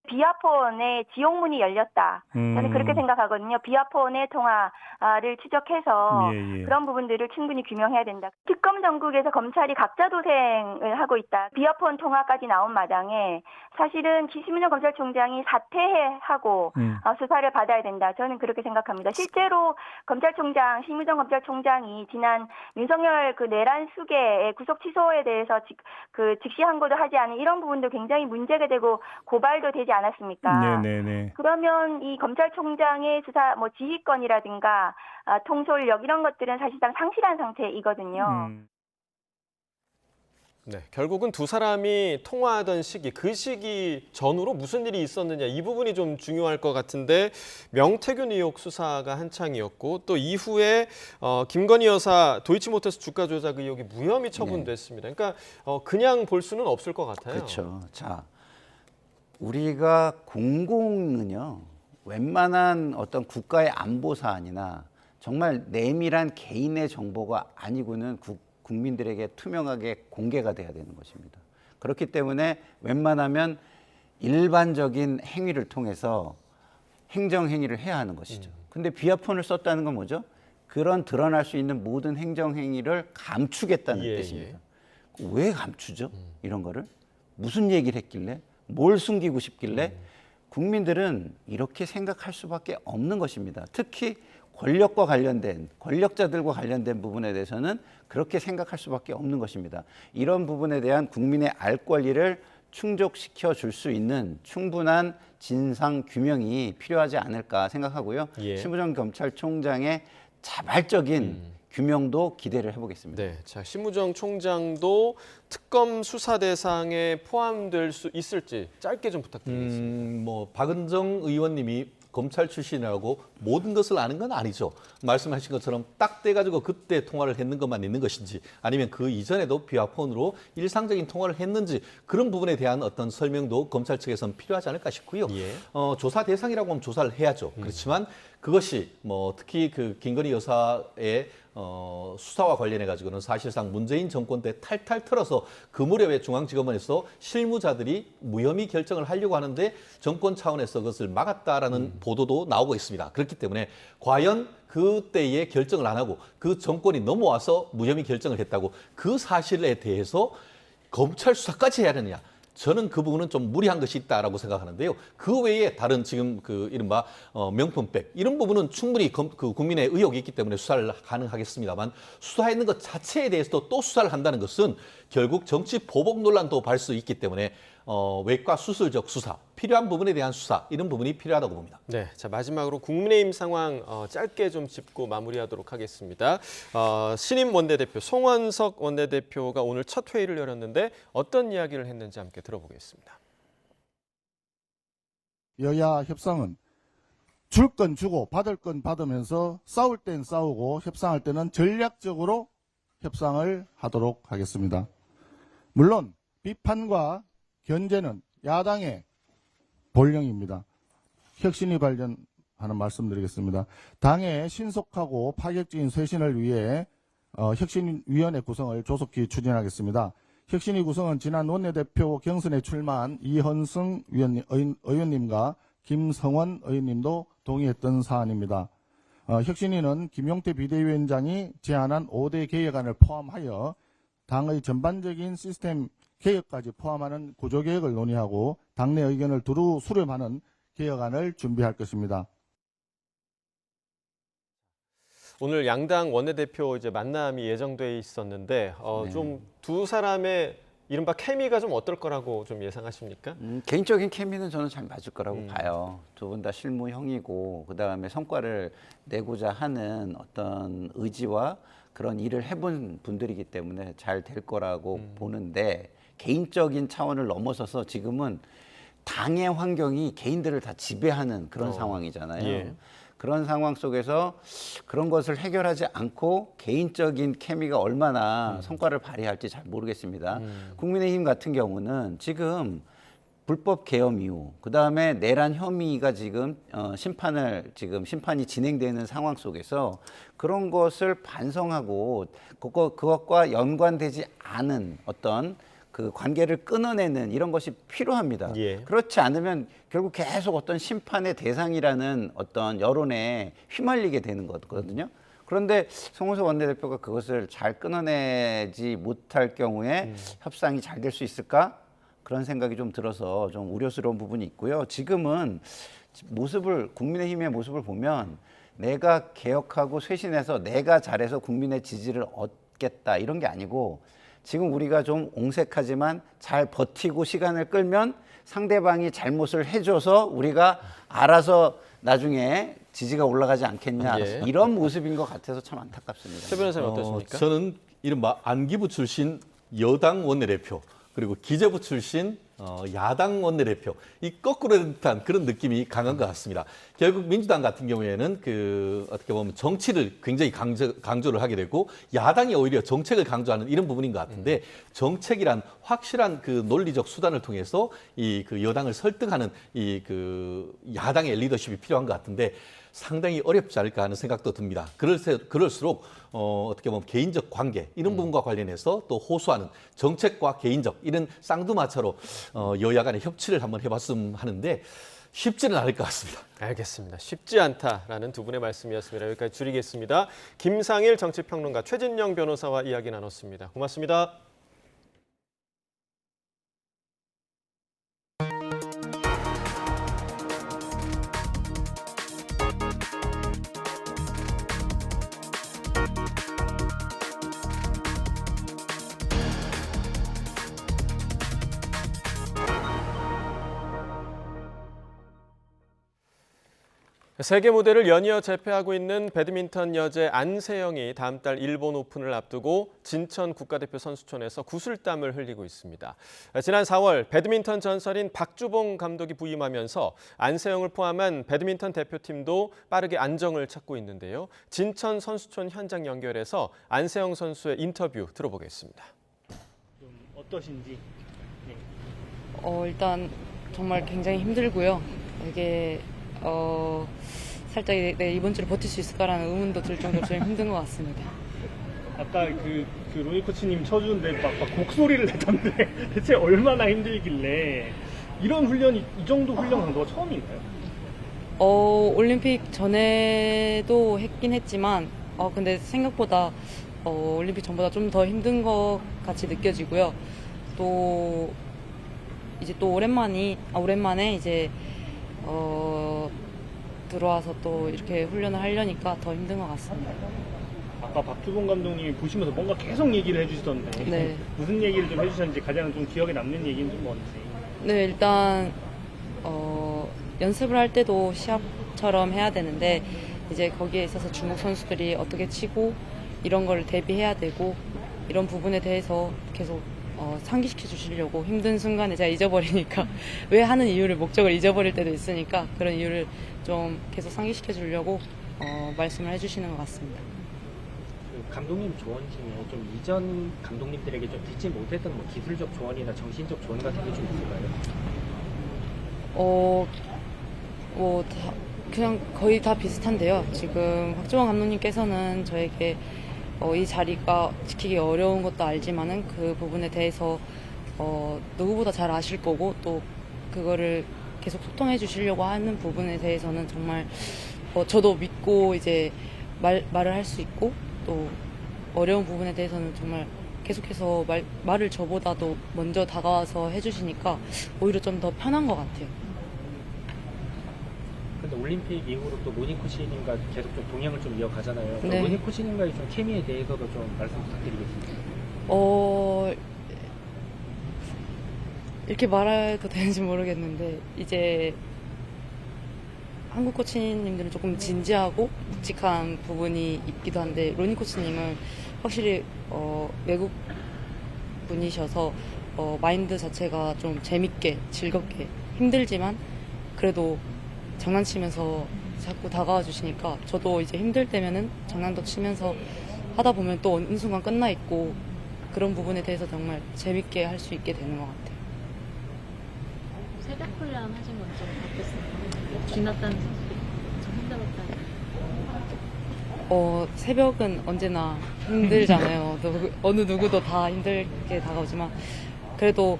비화폰에 지옥문이 열렸다. 저는 그렇게 생각하거든요. 비화폰의 통화를 추적해서 그런 부분들을 충분히 규명해야 된다. 특검 전국에서 검찰이 각자 도생을 하고 있다. 비화폰 통화까지 나온 마당에 사실은 심우정 검찰총장이 사퇴하고 수사를 받아야 된다. 저는 그렇게 생각합니다. 실제로 심우정 검찰총장이 지난 윤석열 내란 수계의 구속 취소에 대해서 즉시 항고도 하지 않은 이런 부분도 굉장히 문제가 되고 고발도 되지 않았습니까? 네네네. 그러면 이 검찰총장의 수사 지휘권이라든가 통솔력 이런 것들은 사실상 상실한 상태이거든요. 네, 결국은 두 사람이 통화하던 시기, 그 시기 전후로 무슨 일이 있었느냐 이 부분이 좀 중요할 것 같은데 명태균 의혹 수사가 한창이었고 또 이후에 김건희 여사 도이치모터스 주가 조작 의혹이 무혐의 처분됐습니다. 그러니까 그냥 볼 수는 없을 것 같아요. 그렇죠. 자, 우리가 공공은요 웬만한 어떤 국가의 안보 사안이나 정말 내밀한 개인의 정보가 아니고는 국민들에게 투명하게 공개가 돼야 되는 것입니다. 그렇기 때문에 웬만하면 일반적인 행위를 통해서 행정행위를 해야 하는 것이죠. 근데 비화폰을 썼다는 건 뭐죠? 그런 드러날 수 있는 모든 행정행위를 감추겠다는 뜻입니다. 왜 감추죠? 이런 거를? 무슨 얘기를 했길래? 뭘 숨기고 싶길래? 국민들은 이렇게 생각할 수밖에 없는 것입니다. 특히 권력자들과 관련된 부분에 대해서는 그렇게 생각할 수밖에 없는 것입니다. 이런 부분에 대한 국민의 알 권리를 충족시켜 줄 수 있는 충분한 진상 규명이 필요하지 않을까 생각하고요. 심우정 검찰총장의 자발적인 규명도 기대를 해보겠습니다. 네, 자 심우정 총장도 특검 수사 대상에 포함될 수 있을지 짧게 좀 부탁드리겠습니다. 박은정 의원님이 검찰 출신이라고 모든 것을 아는 건 아니죠. 말씀하신 것처럼 딱 떼가지고 그때 통화를 했는 것만 있는 것인지 아니면 그 이전에도 비화폰으로 일상적인 통화를 했는지 그런 부분에 대한 어떤 설명도 검찰 측에서는 필요하지 않을까 싶고요. 조사 대상이라고 하면 조사를 해야죠. 그렇지만 그것이 특히 김건희 여사의 수사와 관련해 가지고는 사실상 문재인 정권 때 탈탈 털어서 그 무렵에 중앙지검원에서 실무자들이 무혐의 결정을 하려고 하는데 정권 차원에서 그것을 막았다라는 보도도 나오고 있습니다. 그렇기 때문에 과연 그때의 결정을 안 하고 그 정권이 넘어와서 무혐의 결정을 했다고 그 사실에 대해서 검찰 수사까지 해야 되느냐? 저는 그 부분은 좀 무리한 것이 있다라고 생각하는데요. 그 외에 다른 지금 이른바 명품백 이런 부분은 충분히 국민의 의혹이 있기 때문에 수사를 가능하겠습니다만 수사했는 것 자체에 대해서도 또 수사를 한다는 것은 결국 정치 보복 논란도 발 수 있기 때문에 외과 수술적 수사, 필요한 부분에 대한 수사 이런 부분이 필요하다고 봅니다. 네, 자 마지막으로 국민의힘 상황 짧게 좀 짚고 마무리하도록 하겠습니다. 신임 원내대표 송원석 원내대표가 오늘 첫 회의를 열었는데 어떤 이야기를 했는지 함께 들어보겠습니다. 여야 협상은 줄 건 주고 받을 건 받으면서 싸울 땐 싸우고 협상할 때는 전략적으로 협상을 하도록 하겠습니다. 물론 비판과 견제는 야당의 본령입니다. 혁신이 발전하는 말씀드리겠습니다. 당의 신속하고 파격적인 쇄신을 위해 혁신위원회 구성을 조속히 추진하겠습니다. 혁신위 구성은 지난 원내대표 경선에 출마한 이현승 의원님과 김성원 의원님도 동의했던 사안입니다. 혁신위는 김용태 비대위원장이 제안한 5대 개혁안을 포함하여 당의 전반적인 시스템 개혁까지 포함하는 구조개혁을 논의하고 당내 의견을 두루 수렴하는 개혁안을 준비할 것입니다. 오늘 양당 원내대표 이제 만남이 예정돼 있었는데 좀 두 사람의 이른바 케미가 좀 어떨 거라고 좀 예상하십니까? 개인적인 케미는 저는 잘 맞을 거라고 봐요. 두 분 다 실무형이고 그다음에 성과를 내고자 하는 어떤 의지와 그런 일을 해본 분들이기 때문에 잘 될 거라고 보는데 개인적인 차원을 넘어서서 지금은 당의 환경이 개인들을 다 지배하는 그런 상황이잖아요. 예. 그런 상황 속에서 그런 것을 해결하지 않고 개인적인 케미가 얼마나 성과를 발휘할지 잘 모르겠습니다. 국민의힘 같은 경우는 지금 불법 계엄 이후 그다음에 내란 혐의가 지금 심판이 진행되는 상황 속에서 그런 것을 반성하고 그것과 연관되지 않은 어떤 그 관계를 끊어내는 이런 것이 필요합니다. 예. 그렇지 않으면 결국 계속 어떤 심판의 대상이라는 어떤 여론에 휘말리게 되는 거거든요. 그런데 송원석 원내대표가 그것을 잘 끊어내지 못할 경우에 협상이 잘 될 수 있을까? 그런 생각이 좀 들어서 좀 우려스러운 부분이 있고요. 지금은 국민의힘의 모습을 보면 내가 개혁하고 쇄신해서 내가 잘해서 국민의 지지를 얻겠다 이런 게 아니고 지금 우리가 좀 옹색하지만 잘 버티고 시간을 끌면 상대방이 잘못을 해줘서 우리가 알아서 나중에 지지가 올라가지 않겠냐 이런 모습인 것 같아서 참 안타깝습니다. 최 변호사님 어떠십니까? 저는 이른바 안기부 출신 여당 원내대표 그리고 기재부 출신 야당 원내대표 이 거꾸로 된 듯한 그런 느낌이 강한 것 같습니다. 결국 민주당 같은 경우에는 어떻게 보면 정치를 굉장히 강조를 하게 되고 야당이 오히려 정책을 강조하는 이런 부분인 것 같은데 정책이란 확실한 그 논리적 수단을 통해서 그 여당을 설득하는 야당의 리더십이 필요한 것 같은데 상당히 어렵지 않을까 하는 생각도 듭니다. 그럴수록 어떻게 보면 개인적 관계 이런 부분과 관련해서 또 호소하는 정책과 개인적 이런 쌍두마차로 여야 간의 협치를 한번 해봤으면 하는데 쉽지는 않을 것 같습니다. 알겠습니다. 쉽지 않다라는 두 분의 말씀이었습니다. 여기까지 줄이겠습니다. 김상일 정치평론가 최진영 변호사와 이야기 나눴습니다. 고맙습니다. 세계 무대를 연이어 제패하고 있는 배드민턴 여제 안세영이 다음 달 일본 오픈을 앞두고 진천 국가대표 선수촌에서 구슬땀을 흘리고 있습니다. 지난 4월 배드민턴 전설인 박주봉 감독이 부임하면서 안세영을 포함한 배드민턴 대표팀도 빠르게 안정을 찾고 있는데요. 진천 선수촌 현장 연결해서 안세영 선수의 인터뷰 들어보겠습니다. 좀 어떠신지? 일단 정말 굉장히 힘들고요. 이게 살짝 이번 주를 버틸 수 있을까라는 의문도 들 정도로 좀 힘든 것 같습니다. 아까 그 로니 코치님 쳐주는데 막 곡소리를 내던데 대체 얼마나 힘들길래 이런 훈련이 이 정도 훈련 강도가 처음인가요? 올림픽 전에도 했긴 했지만 근데 생각보다 올림픽 전보다 좀 더 힘든 것 같이 느껴지고요. 또 이제 또 오랜만에 이제 들어와서 또 이렇게 훈련을 하려니까 더 힘든 것 같습니다. 아까 박주봉 감독님이 보시면서 뭔가 계속 얘기를 해주시던데 네. 무슨 얘기를 좀 해주셨는지 가장 좀 기억에 남는 얘기는 좀 뭔지? 네, 일단 연습을 할 때도 시합처럼 해야 되는데 이제 거기에 있어서 중국 선수들이 어떻게 치고 이런 걸 대비해야 되고 이런 부분에 대해서 계속 상기시켜 주시려고 힘든 순간에 제가 잊어버리니까 왜 하는 이유를 목적을 잊어버릴 때도 있으니까 그런 이유를 좀 계속 상기시켜 주려고 말씀을 해주시는 것 같습니다. 그 감독님 조언 중에 좀 이전 감독님들에게 좀 듣지 못했던 기술적 조언이나 정신적 조언 같은 게 좀 있을까요? 그냥 거의 다 비슷한데요. 지금 박주원 감독님께서는 저에게 이 자리가 지키기 어려운 것도 알지만은 그 부분에 대해서 누구보다 잘 아실 거고 또 그거를 계속 소통해 주시려고 하는 부분에 대해서는 정말 저도 믿고 이제 말을 할 수 있고 또 어려운 부분에 대해서는 정말 계속해서 말을 저보다도 먼저 다가와서 해주시니까 오히려 좀 더 편한 것 같아요. 근데 올림픽 이후로 또 로니 코치님과 계속 좀 동행을 좀 이어가잖아요. 네. 로니 코치님과의 좀 케미에 대해서도 좀 말씀 부탁드리겠습니다. 이렇게 말해도 되는지 모르겠는데 이제 한국 코치님들은 조금 진지하고 묵직한 부분이 있기도 한데 로니 코치님은 확실히 외국 분이셔서 마인드 자체가 좀 재밌게 즐겁게 힘들지만 그래도 장난치면서 자꾸 다가와 주시니까 저도 이제 힘들 때면은 장난도 치면서 하다 보면 또 어느 순간 끝나 있고 그런 부분에 대해서 정말 재밌게 할 수 있게 되는 것 같아요. 새벽 훈련 하신 건 좀 어땠어요? 지났다는 선수들이 좀 힘들었다는. 새벽은 언제나 힘들잖아요. 어느 누구도 다 힘들게 다가오지만 그래도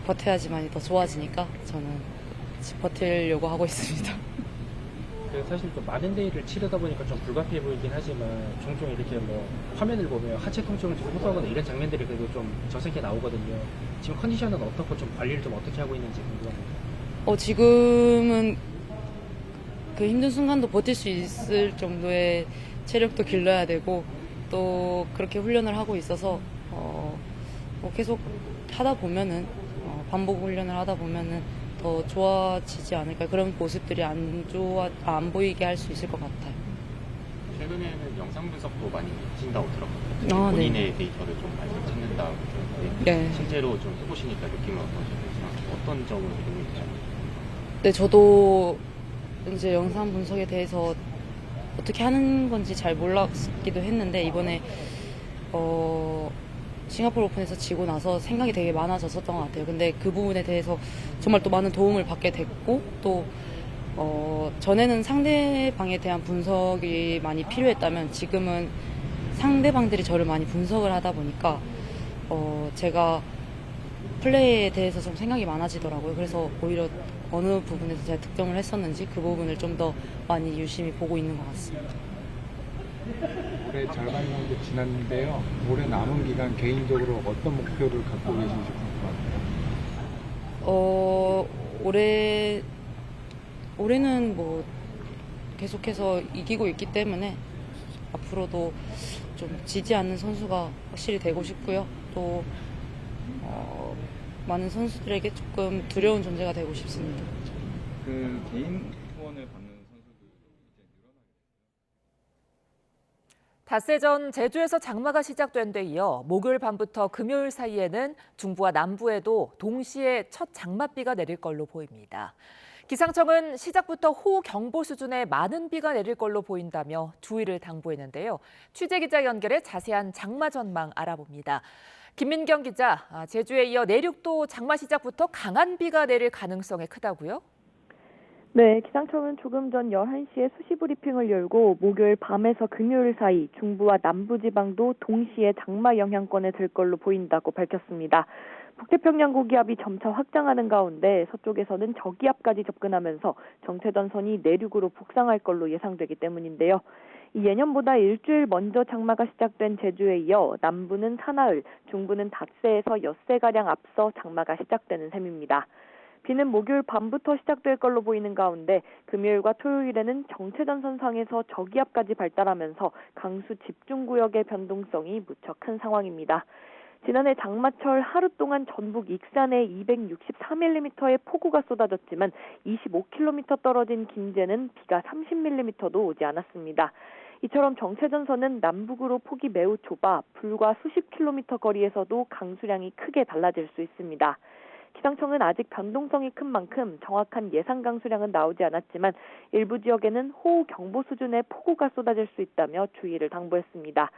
버텨야지만이 더 좋아지니까 저는 버티려고 하고 있습니다. 사실 또 많은 대회를 치르다 보니까 좀 불가피해 보이긴 하지만 종종 이렇게 뭐 화면을 보면 하체 통증을 좀 호소하거나 이런 장면들이 그래도 좀 저색해 나오거든요. 지금 컨디션은 어떻고 좀 관리를 좀 어떻게 하고 있는지 궁금합니다. 지금은 그 힘든 순간도 버틸 수 있을 정도의 체력도 길러야 되고 또 그렇게 훈련을 하고 있어서 계속 하다 보면은 반복 훈련을 하다 보면은 더 좋아지지 않을까. 그런 모습들이 안 보이게 할 수 있을 것 같아요. 최근에는 영상 분석도 많이 하신다고 들었거든요. 본인의 네. 데이터를 좀 많이 찾는다고 들었는데 네. 실제로 좀 해보시니까 느낌은 어떠셨나요? 어떤 점을 도움이 되셨나요? 네, 저도 이제 영상 분석에 대해서 어떻게 하는 건지 잘 몰랐기도 했는데 이번에 싱가포르 오픈에서 지고 나서 생각이 되게 많아졌었던 것 같아요. 근데 그 부분에 대해서 정말 또 많은 도움을 받게 됐고 또 전에는 상대방에 대한 분석이 많이 필요했다면 지금은 상대방들이 저를 많이 분석을 하다 보니까 제가 플레이에 대해서 좀 생각이 많아지더라고요. 그래서 오히려 어느 부분에서 제가 득점을 했었는지 그 부분을 좀 더 많이 유심히 보고 있는 것 같습니다. 올해 절반 정도 지났는데요. 올해 남은 기간 개인적으로 어떤 목표를 갖고 계신지 궁금합니다. 올해는 뭐 계속해서 이기고 있기 때문에 앞으로도 좀 지지 않는 선수가 확실히 되고 싶고요. 또 많은 선수들에게 조금 두려운 존재가 되고 싶습니다. 그 개인 후원을 받는 선수들도 이제 늘어나겠어요? 닷새전 제주에서 장마가 시작된 데 이어 목요일 밤부터 금요일 사이에는 중부와 남부에도 동시에 첫 장맛비가 내릴 걸로 보입니다. 기상청은 시작부터 호우경보 수준의 많은 비가 내릴 걸로 보인다며 주의를 당부했는데요. 취재기자 연결해 자세한 장마 전망 알아봅니다. 김민경 기자, 제주에 이어 내륙도 장마 시작부터 강한 비가 내릴 가능성이 크다고요? 네, 기상청은 조금 전 11시에 수시 브리핑을 열고 목요일 밤에서 금요일 사이 중부와 남부지방도 동시에 장마 영향권에 들 걸로 보인다고 밝혔습니다. 북태평양 고기압이 점차 확장하는 가운데 서쪽에서는 저기압까지 접근하면서 정체전선이 내륙으로 북상할 걸로 예상되기 때문인데요. 이 예년보다 일주일 먼저 장마가 시작된 제주에 이어 남부는 사나흘, 중부는 닷새에서 엿새가량 앞서 장마가 시작되는 셈입니다. 비는 목요일 밤부터 시작될 걸로 보이는 가운데 금요일과 토요일에는 정체전선상에서 저기압까지 발달하면서 강수 집중구역의 변동성이 무척 큰 상황입니다. 지난해 장마철 하루 동안 전북 익산에 263mm의 폭우가 쏟아졌지만 25km 떨어진 김제는 비가 30mm도 오지 않았습니다. 이처럼 정체전선은 남북으로 폭이 매우 좁아 불과 수십 킬로미터 거리에서도 강수량이 크게 달라질 수 있습니다. 기상청은 아직 변동성이 큰 만큼 정확한 예상 강수량은 나오지 않았지만 일부 지역에는 호우경보 수준의 폭우가 쏟아질 수 있다며 주의를 당부했습니다.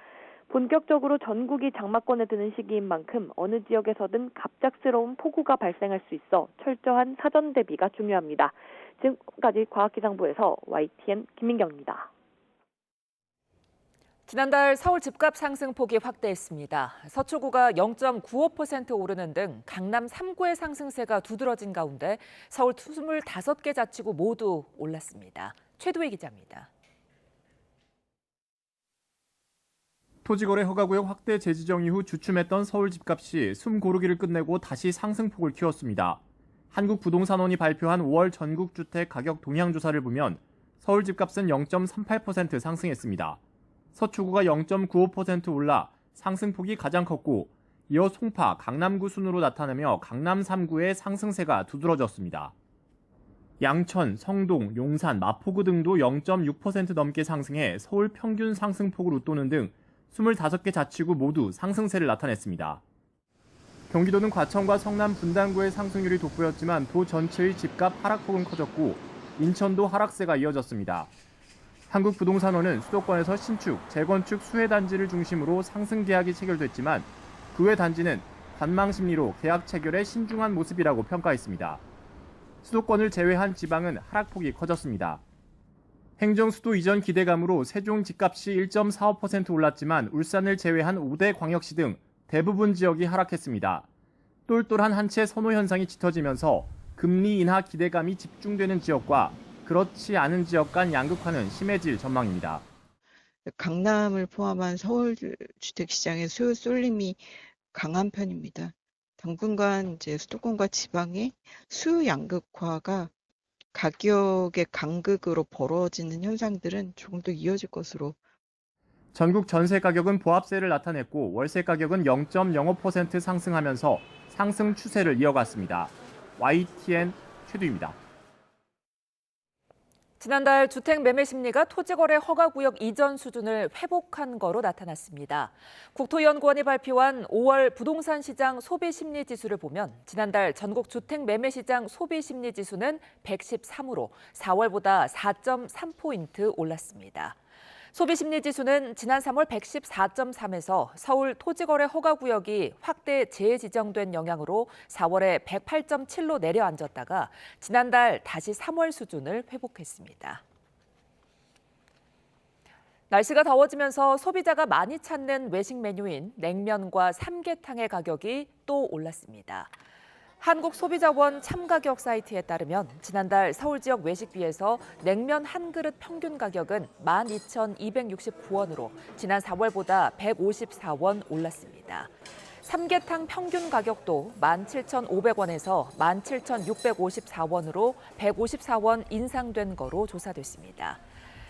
본격적으로 전국이 장마권에 드는 시기인 만큼 어느 지역에서든 갑작스러운 폭우가 발생할 수 있어 철저한 사전 대비가 중요합니다. 지금까지 과학기상부에서 YTN 김민경입니다. 지난달 서울 집값 상승폭이 확대했습니다. 서초구가 0.95% 오르는 등 강남 3구의 상승세가 두드러진 가운데 서울 25개 자치구 모두 올랐습니다. 최도희 기자입니다. 토지거래 허가구역 확대 재지정 이후 주춤했던 서울 집값이 숨 고르기를 끝내고 다시 상승폭을 키웠습니다. 한국부동산원이 발표한 5월 전국 주택 가격 동향 조사를 보면 서울 집값은 0.38% 상승했습니다. 서초구가 0.95% 올라 상승폭이 가장 컸고 이어 송파, 강남구 순으로 나타나며 강남 3구의 상승세가 두드러졌습니다. 양천, 성동, 용산, 마포구 등도 0.6% 넘게 상승해 서울 평균 상승폭을 웃도는 등 25개 자치구 모두 상승세를 나타냈습니다. 경기도는 과천과 성남 분당구의 상승률이 돋보였지만 도 전체의 집값 하락폭은 커졌고 인천도 하락세가 이어졌습니다. 한국부동산원은 수도권에서 신축, 재건축 수혜 단지를 중심으로 상승 계약이 체결됐지만 그 외 단지는 관망 심리로 계약 체결에 신중한 모습이라고 평가했습니다. 수도권을 제외한 지방은 하락폭이 커졌습니다. 행정수도 이전 기대감으로 세종 집값이 1.45% 올랐지만 울산을 제외한 5대 광역시 등 대부분 지역이 하락했습니다. 똘똘한 한 채 선호 현상이 짙어지면서 금리 인하 기대감이 집중되는 지역과 그렇지 않은 지역 간 양극화는 심해질 전망입니다. 강남을 포함한 서울 주택시장의 수요 쏠림이 강한 편입니다. 당분간 이제 수도권과 지방의 수요 양극화가 가격의 간극으로 벌어지는 현상들은 조금 더 이어질 것으로. 전국 전세 가격은 보합세를 나타냈고 월세 가격은 0.05% 상승하면서 상승 추세를 이어갔습니다. YTN 최두입니다. 지난달 주택 매매 심리가 토지거래 허가구역 이전 수준을 회복한 거로 나타났습니다. 국토연구원이 발표한 5월 부동산 시장 소비심리지수를 보면 지난달 전국 주택 매매 시장 소비심리지수는 113으로 4월보다 4.3포인트 올랐습니다. 소비심리지수는 지난 3월 114.3에서 서울 토지거래 허가구역이 확대 재지정된 영향으로 4월에 108.7로 내려앉았다가 지난달 다시 3월 수준을 회복했습니다. 날씨가 더워지면서 소비자가 많이 찾는 외식 메뉴인 냉면과 삼계탕의 가격이 또 올랐습니다. 한국소비자원 참가격 사이트에 따르면 지난달 서울 지역 외식비에서 냉면 한 그릇 평균 가격은 12,269원으로 지난 4월보다 154원 올랐습니다. 삼계탕 평균 가격도 17,500원에서 17,654원으로 154원 인상된 거로 조사됐습니다.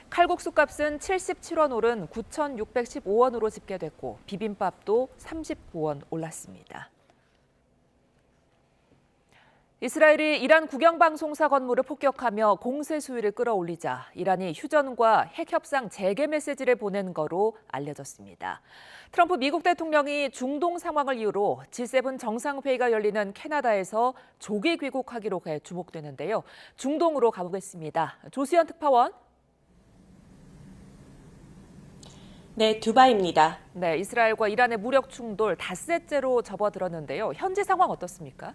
칼국수 값은 77원 오른 9,615원으로 집계됐고 비빔밥도 39원 올랐습니다. 이스라엘이 이란 국영방송사 건물을 폭격하며 공세 수위를 끌어올리자 이란이 휴전과 핵 협상 재개 메시지를 보낸 거로 알려졌습니다. 트럼프 미국 대통령이 중동 상황을 이유로 G7 정상회의가 열리는 캐나다에서 조기 귀국하기로 주목되는데요. 중동으로 가보겠습니다. 조수연 특파원. 네, 두바이입니다. 네, 이스라엘과 이란의 무력 충돌 닷새째로 접어들었는데요. 현지 상황 어떻습니까?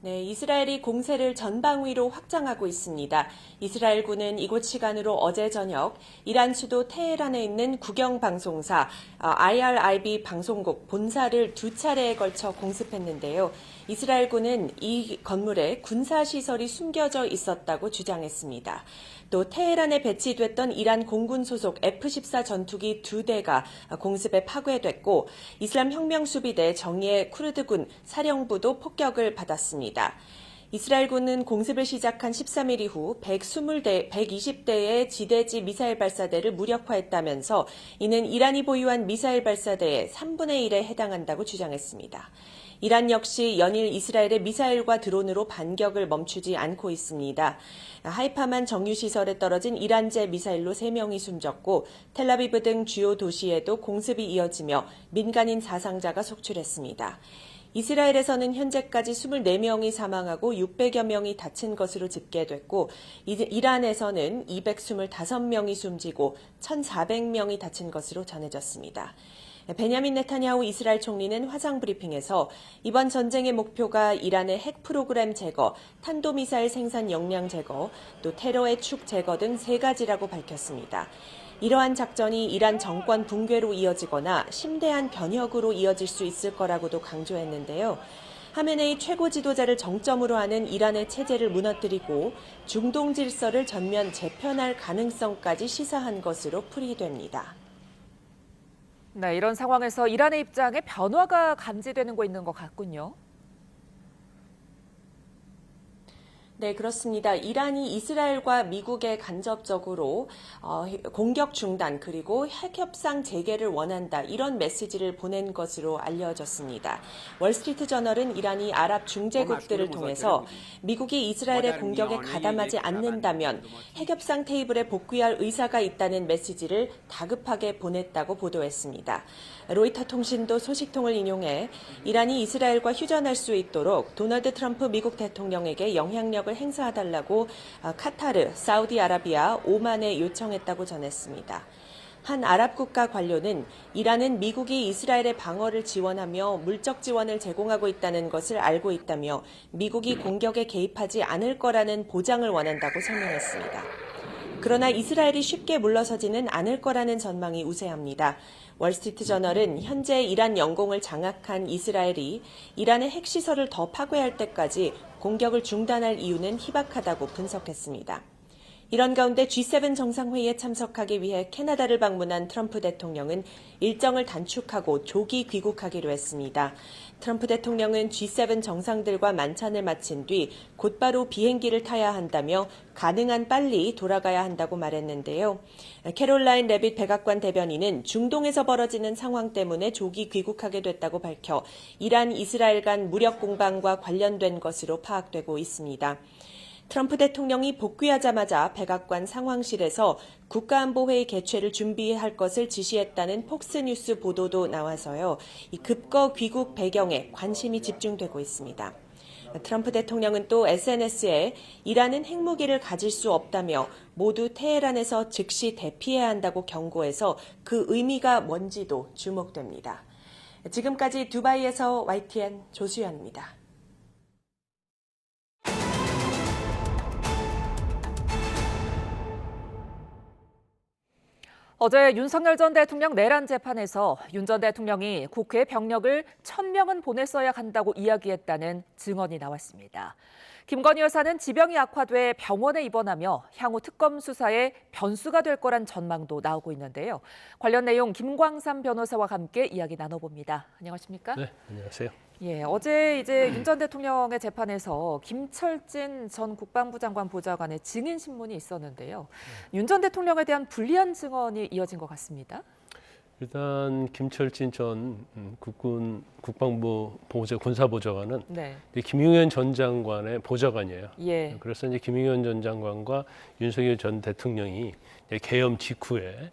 네, 이스라엘이 공세를 전방위로 확장하고 있습니다. 이스라엘군은 이곳 시간으로 어제 저녁 이란 수도 테헤란에 있는 국영방송사 IRIB 방송국 본사를 두 차례에 걸쳐 공습했는데요. 이스라엘군은 이 건물에 군사시설이 숨겨져 있었다고 주장했습니다. 또 테헤란에 배치됐던 이란 공군 소속 F-14 전투기 2대가 공습에 파괴됐고 이슬람혁명수비대 정예 쿠르드군 사령부도 폭격을 받았습니다. 이스라엘군은 공습을 시작한 13일 이후 120대의 지대지 미사일 발사대를 무력화했다면서 이는 이란이 보유한 미사일 발사대의 3분의 1에 해당한다고 주장했습니다. 이란 역시 연일 이스라엘의 미사일과 드론으로 반격을 멈추지 않고 있습니다. 하이파만 정유시설에 떨어진 이란제 미사일로 3명이 숨졌고 텔아비브 등 주요 도시에도 공습이 이어지며 민간인 사상자가 속출했습니다. 이스라엘에서는 현재까지 24명이 사망하고 600여 명이 다친 것으로 집계됐고 이란에서는 225명이 숨지고 1,400명이 다친 것으로 전해졌습니다. 베냐민 네타냐후 이스라엘 총리는 화상 브리핑에서 이번 전쟁의 목표가 이란의 핵 프로그램 제거, 탄도미사일 생산 역량 제거, 또 테러의 축 제거 등 3가지라고 밝혔습니다. 이러한 작전이 이란 정권 붕괴로 이어지거나 심대한 변혁으로 이어질 수 있을 거라고도 강조했는데요. 하메네이 최고 지도자를 정점으로 하는 이란의 체제를 무너뜨리고 중동 질서를 전면 재편할 가능성까지 시사한 것으로 풀이됩니다. 네, 이런 상황에서 이란의 입장에 변화가 감지되는 있는 것 같군요. 네, 그렇습니다. 이란이 이스라엘과 미국에 간접적으로 공격 중단 그리고 핵협상 재개를 원한다 이런 메시지를 보낸 것으로 알려졌습니다. 월스트리트 저널은 이란이 아랍 중재국들을 통해서 미국이 이스라엘의 공격에 가담하지 않는다면 핵협상 테이블에 복귀할 의사가 있다는 메시지를 다급하게 보냈다고 보도했습니다. 로이터 통신도 소식통을 인용해 이란이 이스라엘과 휴전할 수 있도록 도널드 트럼프 미국 대통령에게 영향력을 행사해달라고 카타르, 사우디아라비아, 오만에 요청했다고 전했습니다. 한 아랍 국가 관료는 이란은 미국이 이스라엘의 방어를 지원하며 물적 지원을 제공하고 있다는 것을 알고 있다며 미국이 공격에 개입하지 않을 거라는 보장을 원한다고 설명했습니다. 그러나 이스라엘이 쉽게 물러서지는 않을 거라는 전망이 우세합니다. 월스트리트 저널은 현재 이란 영공을 장악한 이스라엘이 이란의 핵시설을 더 파괴할 때까지 공격을 중단할 이유는 희박하다고 분석했습니다. 이런 가운데 G7 정상회의에 참석하기 위해 캐나다를 방문한 트럼프 대통령은 일정을 단축하고 조기 귀국하기로 했습니다. 트럼프 대통령은 G7 정상들과 만찬을 마친 뒤 곧바로 비행기를 타야 한다며 가능한 빨리 돌아가야 한다고 말했는데요. 캐롤라인 레빗 백악관 대변인은 중동에서 벌어지는 상황 때문에 조기 귀국하게 됐다고 밝혀 이란, 이스라엘 간 무력 공방과 관련된 것으로 파악되고 있습니다. 트럼프 대통령이 복귀하자마자 백악관 상황실에서 국가안보회의 개최를 준비할 것을 지시했다는 폭스뉴스 보도도 나와서요. 이 급거 귀국 배경에 관심이 집중되고 있습니다. 트럼프 대통령은 또 SNS에 이란은 핵무기를 가질 수 없다며 모두 테헤란에서 즉시 대피해야 한다고 경고해서 그 의미가 뭔지도 주목됩니다. 지금까지 두바이에서 YTN 조수연입니다. 어제 윤석열 전 대통령 내란 재판에서 윤 전 대통령이 국회 병력을 1,000명은 보냈어야 한다고 이야기했다는 증언이 나왔습니다. 김건희 여사는 지병이 악화돼 병원에 입원하며 향후 특검 수사에 변수가 될 거란 전망도 나오고 있는데요. 관련 내용 김광삼 변호사와 함께 이야기 나눠봅니다. 안녕하십니까? 네, 안녕하세요. 예, 어제 이제 윤 전 대통령의 재판에서 김철진 전 국방부 장관 보좌관의 증인 신문이 있었는데요. 윤 전 대통령에 대한 불리한 증언이 이어진 것 같습니다. 일단 김철진 전 국방부 군사보좌관은 네. 김용현 전 장관의 보좌관이에요. 예. 그래서 이제 김용현 전 장관과 윤석열 전 대통령이 개엄 직후에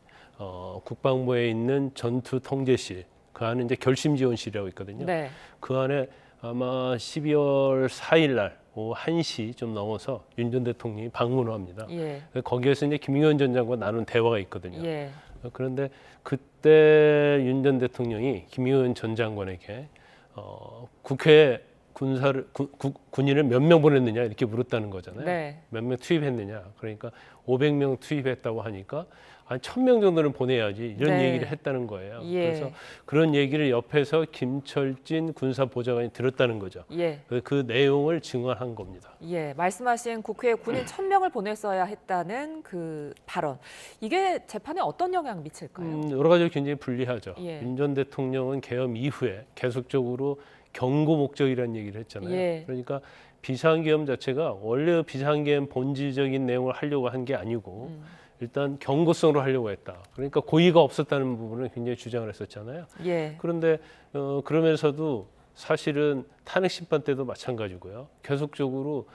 국방부에 있는 전투통제실, 그 안에 이제 결심지원실이라고 있거든요. 네. 그 안에 아마 12월 4일 날 오후 1시 좀 넘어서 윤 전 대통령이 방문을 합니다. 예. 거기에서 이제 김용현 전 장관 나눈 대화가 있거든요. 예. 그런데 그때 윤 전 대통령이 김용현 전 장관에게 국회에 군인을 몇 명 보냈느냐 이렇게 물었다는 거잖아요. 네. 몇 명 투입했느냐. 그러니까 500명 투입했다고 하니까 한 1,000명 정도는 보내야지 이런 네. 얘기를 했다는 거예요. 예. 그래서 그런 얘기를 옆에서 김철진 군사보좌관이 들었다는 거죠. 예. 그 내용을 증언한 겁니다. 예, 말씀하신 국회에 군인 1,000명을 보냈어야 했다는 그 발언. 이게 재판에 어떤 영향을 미칠까요? 여러 가지로 굉장히 불리하죠. 예. 윤 전 대통령은 계엄 이후에 계속적으로 경고 목적이라는 얘기를 했잖아요. 예. 그러니까 비상계엄 자체가 원래 비상계엄 본질적인 내용을 하려고 한 게 아니고 일단 경고성으로 하려고 했다. 그러니까 고의가 없었다는 부분을 굉장히 주장을 했었잖아요. 예. 그런데 그러면서도 사실은 탄핵 심판 때도 마찬가지고요. 계속적으로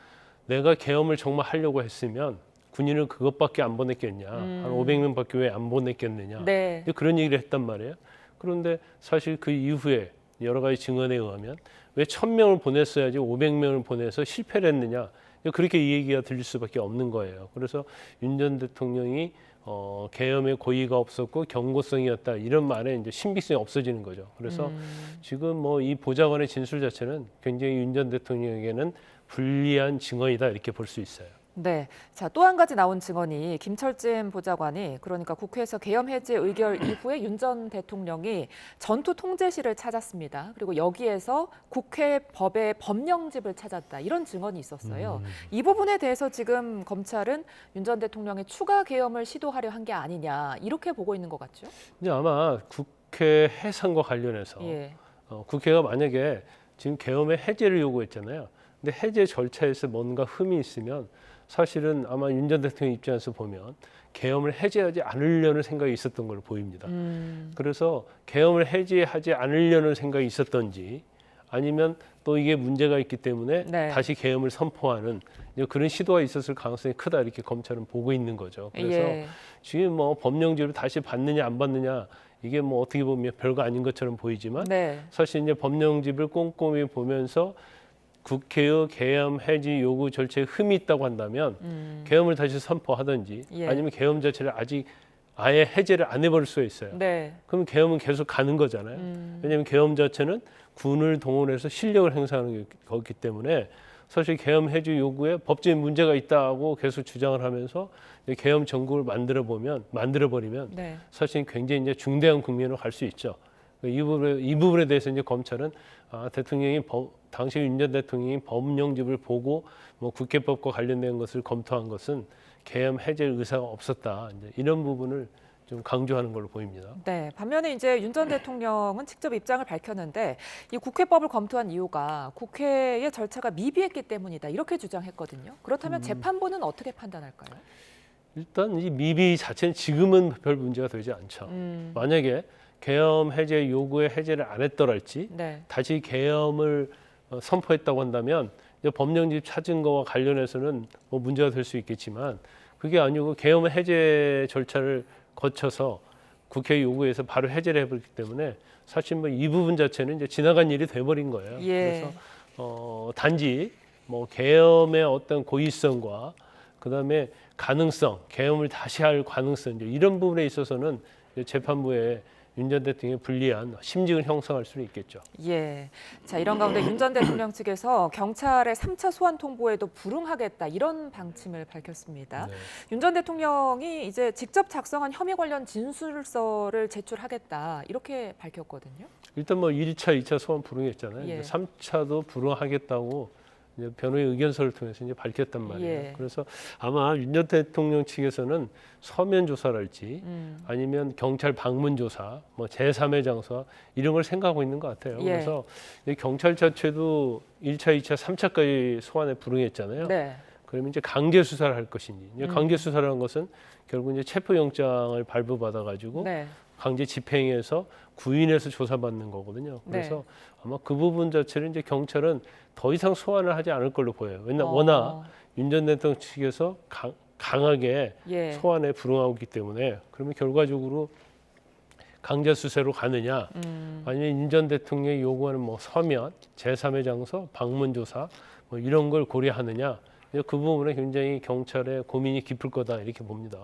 내가 계엄을 정말 하려고 했으면 군인을 그것밖에 안 보냈겠냐. 한 500명밖에 왜 안 보냈겠느냐. 네. 그런 얘기를 했단 말이에요. 그런데 사실 그 이후에 여러 가지 증언에 의하면 왜 1,000명을 보냈어야지 500명을 보내서 실패를 했느냐. 그렇게 이 얘기가 들릴 수밖에 없는 거예요. 그래서 윤 전 대통령이 계엄에 고의가 없었고 경고성이었다 이런 말에 이제 신빙성이 없어지는 거죠. 그래서 지금 뭐 이 보좌관의 진술 자체는 굉장히 윤 전 대통령에게는 불리한 증언이다 이렇게 볼 수 있어요. 네. 자, 또 한 가지 나온 증언이 김철진 보좌관이 그러니까 국회에서 계엄 해제 의결 이후에 윤 전 대통령이 전투 통제실을 찾았습니다. 그리고 여기에서 국회 법의 법령집을 찾았다. 이런 증언이 있었어요. 이 부분에 대해서 지금 검찰은 윤 전 대통령의 추가 계엄을 시도하려 한 게 아니냐. 이렇게 보고 있는 것 같죠? 이제 아마 국회 해산과 관련해서 국회가 만약에 지금 계엄의 해제를 요구했잖아요. 근데 해제 절차에서 뭔가 흠이 있으면 사실은 아마 윤 전 대통령 입장에서 보면 계엄을 해제하지 않으려는 생각이 있었던 걸로 보입니다. 그래서 계엄을 해제하지 않으려는 생각이 있었던지 아니면 또 이게 문제가 있기 때문에 다시 계엄을 선포하는 그런 시도가 있었을 가능성이 크다 이렇게 검찰은 보고 있는 거죠. 그래서 지금 뭐 법령집을 다시 받느냐 안 받느냐 이게 뭐 어떻게 보면 별거 아닌 것처럼 보이지만 사실 이제 법령집을 꼼꼼히 보면서 국회의 계엄 해지 요구 절차에 흠이 있다고 한다면 계엄을 다시 선포하든지 아니면 계엄 자체를 아직 아예 해제를 안 해버릴 수가 있어요. 그럼 계엄은 계속 가는 거잖아요. 왜냐하면 계엄 자체는 군을 동원해서 실력을 행사하는 거기 때문에 사실 계엄 해지 요구에 법적인 문제가 있다고 계속 주장을 하면서 계엄 정국을 만들어버리면 사실 굉장히 이제 중대한 국면으로 갈 수 있죠. 이 부분에 대해서 이제 검찰은 대통령이 당시 윤 전 대통령이 법령집을 보고 뭐 국회법과 관련된 것을 검토한 것은 계엄 해제 의사가 없었다. 이제 이런 부분을 좀 강조하는 걸로 보입니다. 네, 반면에 이제 윤 전 대통령은 직접 입장을 밝혔는데 이 국회법을 검토한 이유가 국회의 절차가 미비했기 때문이다. 이렇게 주장했거든요. 그렇다면 재판부는 어떻게 판단할까요? 일단 이 미비 자체는 지금은 별 문제가 되지 않죠. 만약에 계엄 해제 요구에 해제를 안 했더랄지 다시 계엄을 선포했다고 한다면 이제 법령집 찾은 거와 관련해서는 뭐 문제가 될 수 있겠지만 그게 아니고 계엄 해제 절차를 거쳐서 국회 요구에서 바로 해제를 해버렸기 때문에 사실 뭐 이 부분 자체는 이제 지나간 일이 돼버린 거예요. 그래서 단지 뭐 계엄의 어떤 고의성과 그다음에 가능성, 계엄을 다시 할 가능성 이런 부분에 있어서는 재판부에 윤 전 대통령의 불리한 심증을 형성할 수는 있겠죠. 자, 이런 가운데 윤 전 대통령 측에서 경찰의 3차 소환 통보에도 불응하겠다 이런 방침을 밝혔습니다. 윤 전 대통령이 이제 직접 작성한 혐의 관련 진술서를 제출하겠다 이렇게 밝혔거든요. 일단 뭐 1차, 2차 소환 불응했잖아요. 3차도 불응하겠다고 이제 변호의 의견서를 통해서 이제 밝혔단 말이에요. 그래서 아마 윤 전 대통령 측에서는 서면 조사랄지 아니면 경찰 방문 조사, 뭐 제3의 장소 이런 걸 생각하고 있는 것 같아요. 그래서 경찰 자체도 1차, 2차, 3차까지 소환에 불응했잖아요. 그러면 이제 강제 수사를 할 것인지, 이제 강제 수사라는 것은 결국 이제 체포영장을 발부받아 가지고 강제 집행해서 구인해서 조사받는 거거든요. 그래서 아마 그 부분 자체를 이제 경찰은 더 이상 소환을 하지 않을 걸로 보여요. 왜냐 워낙 윤 전 대통령 측에서 강하게 소환에 불응하고 있기 때문에 그러면 결과적으로 강제 수사로 가느냐 아니면 윤 전 대통령이 요구하는 뭐 서면, 제3의 장소, 방문 조사 뭐 이런 걸 고려하느냐 그 부분에 굉장히 경찰의 고민이 깊을 거다 이렇게 봅니다.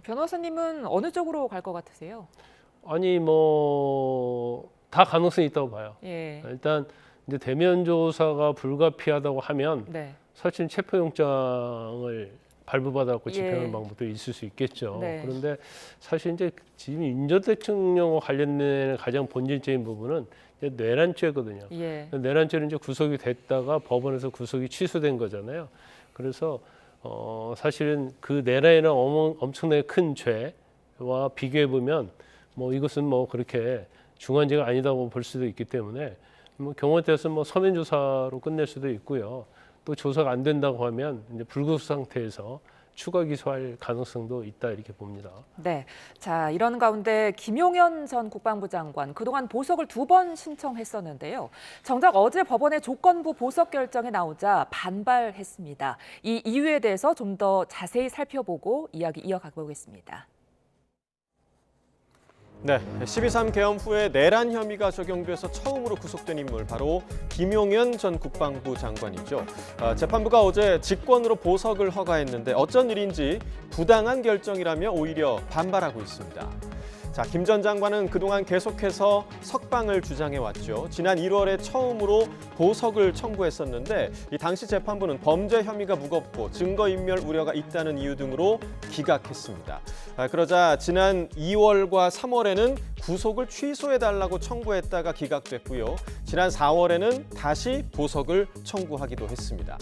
변호사님은 어느 쪽으로 갈 것 같으세요? 아니 뭐 다 가능성이 있다고 봐요. 일단 이제 대면 조사가 불가피하다고 하면 사실 체포영장을 발부받아갖고 집행하는 방법도 있을 수 있겠죠. 그런데 사실 이제 지금 윤 전 대통령과 관련된 가장 본질적인 부분은 이제 내란죄거든요. 내란죄는 이제 구속이 됐다가 법원에서 구속이 취소된 거잖아요. 그래서 사실은 그 내란이라는 엄청나게 큰 죄와 비교해 보면 뭐 이것은 뭐 그렇게 중한 죄가 아니다고 볼 수도 있기 때문에 뭐 경우에 따라서 뭐 서면 조사로 끝낼 수도 있고요. 또 조사가 안 된다고 하면 이제 불구속 상태에서 추가 기소할 가능성도 있다 이렇게 봅니다. 자, 이런 가운데 김용현 전 국방부 장관 그동안 보석을 2번 신청했었는데요. 정작 어제 법원의 조건부 보석 결정이 나오자 반발했습니다. 이 이유에 대해서 좀 더 자세히 살펴보고 이야기 이어가 보겠습니다. 12.3 계엄 후에 내란 혐의가 적용돼서 처음으로 구속된 인물 바로 김용현 전 국방부 장관이죠. 재판부가 어제 직권으로 보석을 허가했는데 어쩐 일인지 부당한 결정이라며 오히려 반발하고 있습니다. 자, 김 전 장관은 그동안 계속해서 석방을 주장해왔죠. 지난 1월에 처음으로 보석을 청구했었는데 이 당시 재판부는 범죄 혐의가 무겁고 증거인멸 우려가 있다는 이유 등으로 기각했습니다. 그러자 지난 2월과 3월에는 구속을 취소해달라고 청구했다가 기각됐고요. 지난 4월에는 다시 보석을 청구하기도 했습니다.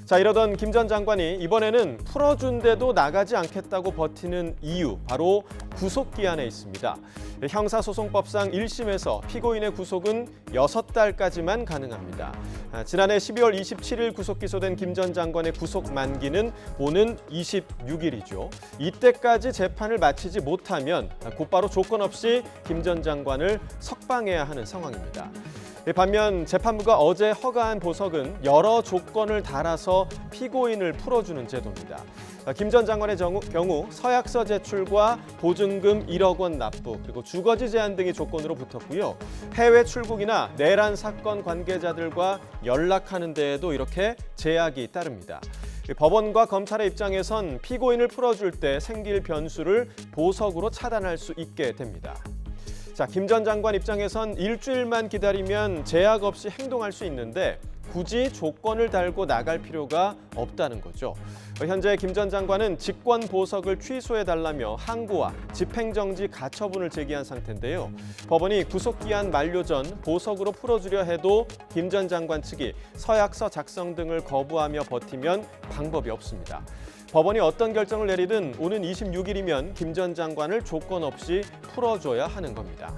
자, 이러던 김 전 장관이 이번에는 풀어준데도 나가지 않겠다고 버티는 이유, 바로 구속기한에 있습니다. 형사소송법상 1심에서 피고인의 구속은 6달까지만 가능합니다. 지난해 12월 27일 구속 기소된 김 전 장관의 구속 만기는 오는 26일이죠. 이때까지 재판을 마치지 못하면 곧바로 조건 없이 김 전 장관을 석방해야 하는 상황입니다. 반면 재판부가 어제 허가한 보석은 여러 조건을 달아서 피고인을 풀어주는 제도입니다. 김 전 장관의 경우 서약서 제출과 보증금 1억 원 납부, 그리고 주거지 제한 등이 조건으로 붙었고요. 해외 출국이나 내란 사건 관계자들과 연락하는 데에도 이렇게 제약이 따릅니다. 법원과 검찰의 입장에선 피고인을 풀어줄 때 생길 변수를 보석으로 차단할 수 있게 됩니다. 자, 김 전 장관 입장에선 일주일만 기다리면 제약 없이 행동할 수 있는데 굳이 조건을 달고 나갈 필요가 없다는 거죠. 현재 김 전 장관은 직권 보석을 취소해달라며 항고와 집행정지 가처분을 제기한 상태인데요. 법원이 구속기한 만료 전 보석으로 풀어주려 해도 김 전 장관 측이 서약서 작성 등을 거부하며 버티면 방법이 없습니다. 법원이 어떤 결정을 내리든 오는 26일이면 김 전 장관을 조건 없이 풀어줘야 하는 겁니다.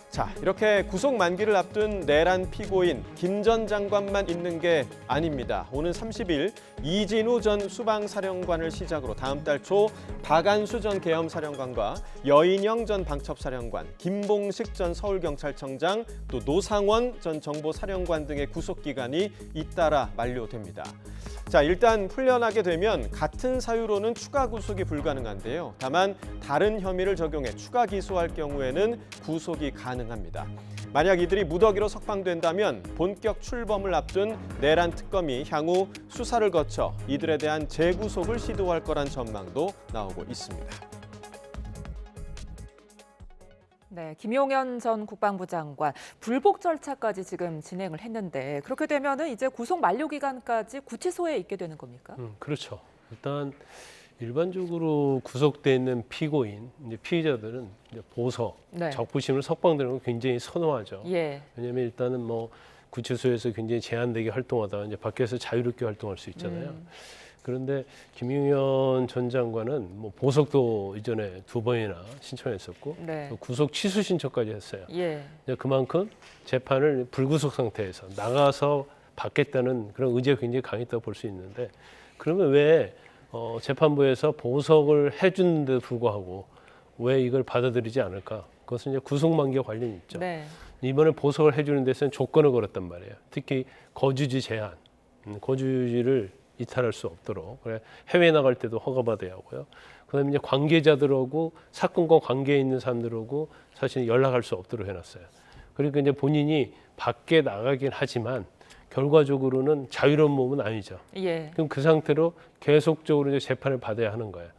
자, 이렇게 구속 만기를 앞둔 내란 피고인 김 전 장관만 있는 게 아닙니다. 오는 30일 이진우 전 수방사령관을 시작으로 다음 달 초 박안수 전 계엄사령관과 여인영 전 방첩사령관, 김봉식 전 서울경찰청장, 또 노상원 전 정보사령관 등의 구속기간이 잇따라 만료됩니다. 자, 일단 풀려나게 되면 같은 사유로는 추가 구속이 불가능한데요. 다만 다른 혐의를 적용해 추가 기소할 경우에는 구속이 가능합니다. 만약 이들이 무더기로 석방된다면 본격 출범을 앞둔 내란 특검이 향후 수사를 거쳐 이들에 대한 재구속을 시도할 거란 전망도 나오고 있습니다. 네, 김용현 전 국방부 장관 불복 절차까지 지금 진행을 했는데 그렇게 되면은 이제 구속 만료 기간까지 구치소에 있게 되는 겁니까? 그렇죠. 일단 일반적으로 구속돼 있는 피고인, 이제 피의자들은 이제 보석, 네. 적부심을 석방되는 걸 굉장히 선호하죠. 예. 왜냐하면 일단은 뭐 구치소에서 굉장히 제한되게 활동하다가 이제 밖에서 자유롭게 활동할 수 있잖아요. 그런데 김용현 전 장관은 뭐 보석도 이전에 2번이나 신청했었고 네. 또 구속 취소 신청까지 했어요. 예. 그만큼 재판을 불구속 상태에서 나가서 받겠다는 그런 의지가 굉장히 강했다고 볼 수 있는데 그러면 왜 재판부에서 보석을 해주는데도 불구하고 왜 이걸 받아들이지 않을까? 그것은 이제 구속 만기와 관련이 있죠. 네. 이번에 보석을 해주는 데서는 조건을 걸었단 말이에요. 특히 거주지 제한, 거주지를 이탈할 수 없도록 해외 나갈 때도 허가받아야 하고요. 그다음에 이제 관계자들하고 사건과 관계에 있는 사람들하고 사실 연락할 수 없도록 해놨어요. 그러니까 이제 본인이 밖에 나가긴 하지만 결과적으로는 자유로운 몸은 아니죠. 예. 그럼 그 상태로 계속적으로 이제 재판을 받아야 하는 거예요.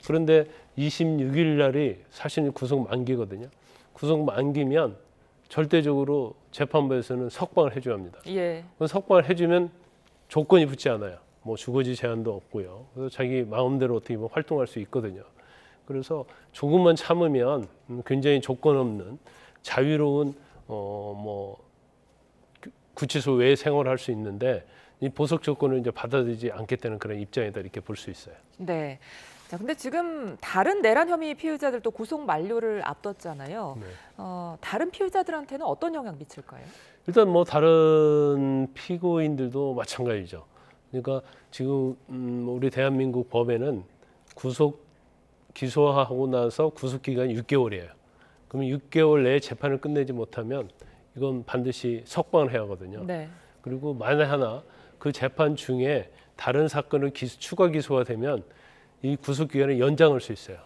그런데 26일 날이 사실 구속 만기거든요. 구속 만기면 절대적으로 재판부에서는 석방을 해줘야 합니다. 예. 석방을 해주면 조건이 붙지 않아요. 뭐 주거지 제한도 없고요. 그래서 자기 마음대로 어떻게 보면 활동할 수 있거든요. 그래서 조금만 참으면 굉장히 조건 없는 자유로운 뭐 구치소 외에 생활할 수 있는데 이 보석 조건을 이제 받아들이지 않겠다는 그런 입장이다 이렇게 볼 수 있어요. 네. 자, 근데 지금 다른 내란 혐의 피의자들도 구속 만료를 앞뒀잖아요. 네. 다른 피의자들한테는 어떤 영향 미칠까요? 일단 뭐 다른 피고인들도 마찬가지죠. 그러니까 지금 우리 대한민국 법에는 구속 기소하고 나서 구속 기간이 6개월이에요. 그러면 6개월 내에 재판을 끝내지 못하면 이건 반드시 석방을 해야 하거든요. 네. 그리고 만에 하나 그 재판 중에 다른 사건을 추가 기소가 되면 이 구속 기간을 연장할 수 있어요.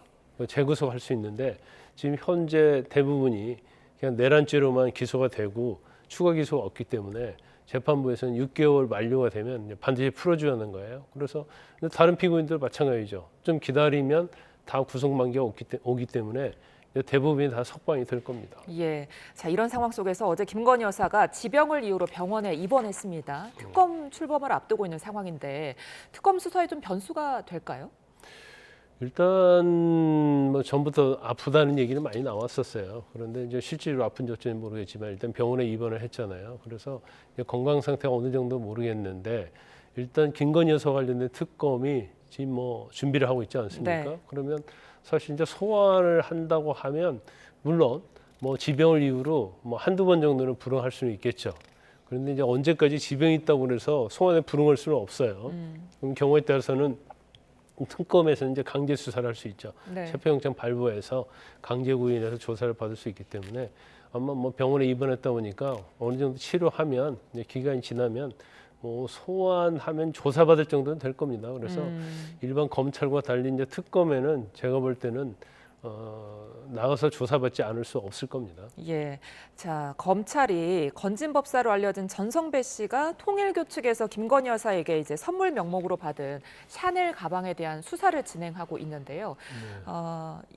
재구속할 수 있는데 지금 현재 대부분이 그냥 내란죄로만 기소가 되고 추가 기소가 없기 때문에 재판부에서는 6개월 만료가 되면 반드시 풀어줘야 하는 거예요. 그래서 다른 피고인들 마찬가지죠. 좀 기다리면 다 구속 만기가 오기 때문에 대부분이 다 석방이 될 겁니다. 예, 자 이런 상황 속에서 어제 김건희 여사가 지병을 이유로 병원에 입원했습니다. 특검 출범을 앞두고 있는 상황인데 특검 수사에 좀 변수가 될까요? 일단 뭐 전부터 아프다는 얘기는 많이 나왔었어요. 그런데 이제 실제로 아픈지 어쩐지 모르겠지만 일단 병원에 입원을 했잖아요. 그래서 건강 상태가 어느 정도 모르겠는데 일단 김건희 여사 관련된 특검이 지금 뭐 준비를 하고 있지 않습니까? 네. 그러면 사실 이제 소환을 한다고 하면 물론 뭐 지병을 이유로 뭐 한두 번 정도는 불응할 수는 있겠죠. 그런데 이제 언제까지 지병이 있다고 해서 소환에 불응할 수는 없어요. 그럼 경우에 따라서는 특검에서 이제 강제 수사를 할 수 있죠. 네. 체포영장 발부해서 강제 구인해서 조사를 받을 수 있기 때문에 아마 뭐 병원에 입원했다 보니까 어느 정도 치료하면 이제 기간이 지나면 뭐 소환하면 조사받을 정도는 될 겁니다. 그래서 일반 검찰과 달리 이제 특검에는 제가 볼 때는 나가서 조사받지 않을 수 없을 겁니다. 예, 자 검찰이 건진법사로 알려진 전성배 씨가 통일교 측에서 김건희 여사에게 이제 선물 명목으로 받은 샤넬 가방에 대한 수사를 진행하고 있는데요.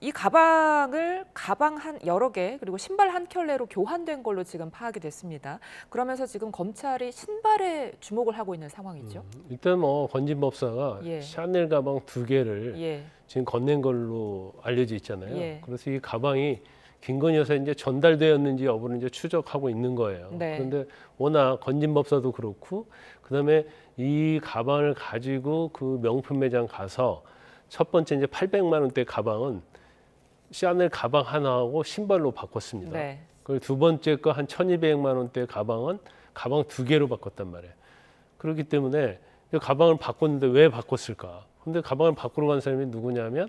이 가방을 가방 여러 개 그리고 신발 한 켤레로 교환된 걸로 지금 파악이 됐습니다. 그러면서 지금 검찰이 신발에 주목을 하고 있는 상황이죠. 일단 뭐 건진법사가 예. 샤넬 가방 2개를 예. 지금 건넨 걸로 알려져 있잖아요. 예. 그래서 이 가방이 김건희 여사에 이제 전달되었는지 여부를 이제 추적하고 있는 거예요. 네. 그런데 워낙 건진법사도 그렇고 그다음에 이 가방을 가지고 그 명품 매장 가서 첫 번째 이제 800만 원대 가방은 샤넬 가방 하나하고 신발로 바꿨습니다. 네. 그리고 두 번째 거 한 1,200만 원대 가방은 가방 2개로 바꿨단 말이에요. 그렇기 때문에 이 가방을 바꿨는데 왜 바꿨을까? 근데 가방을 바꾸러 간 사람이 누구냐면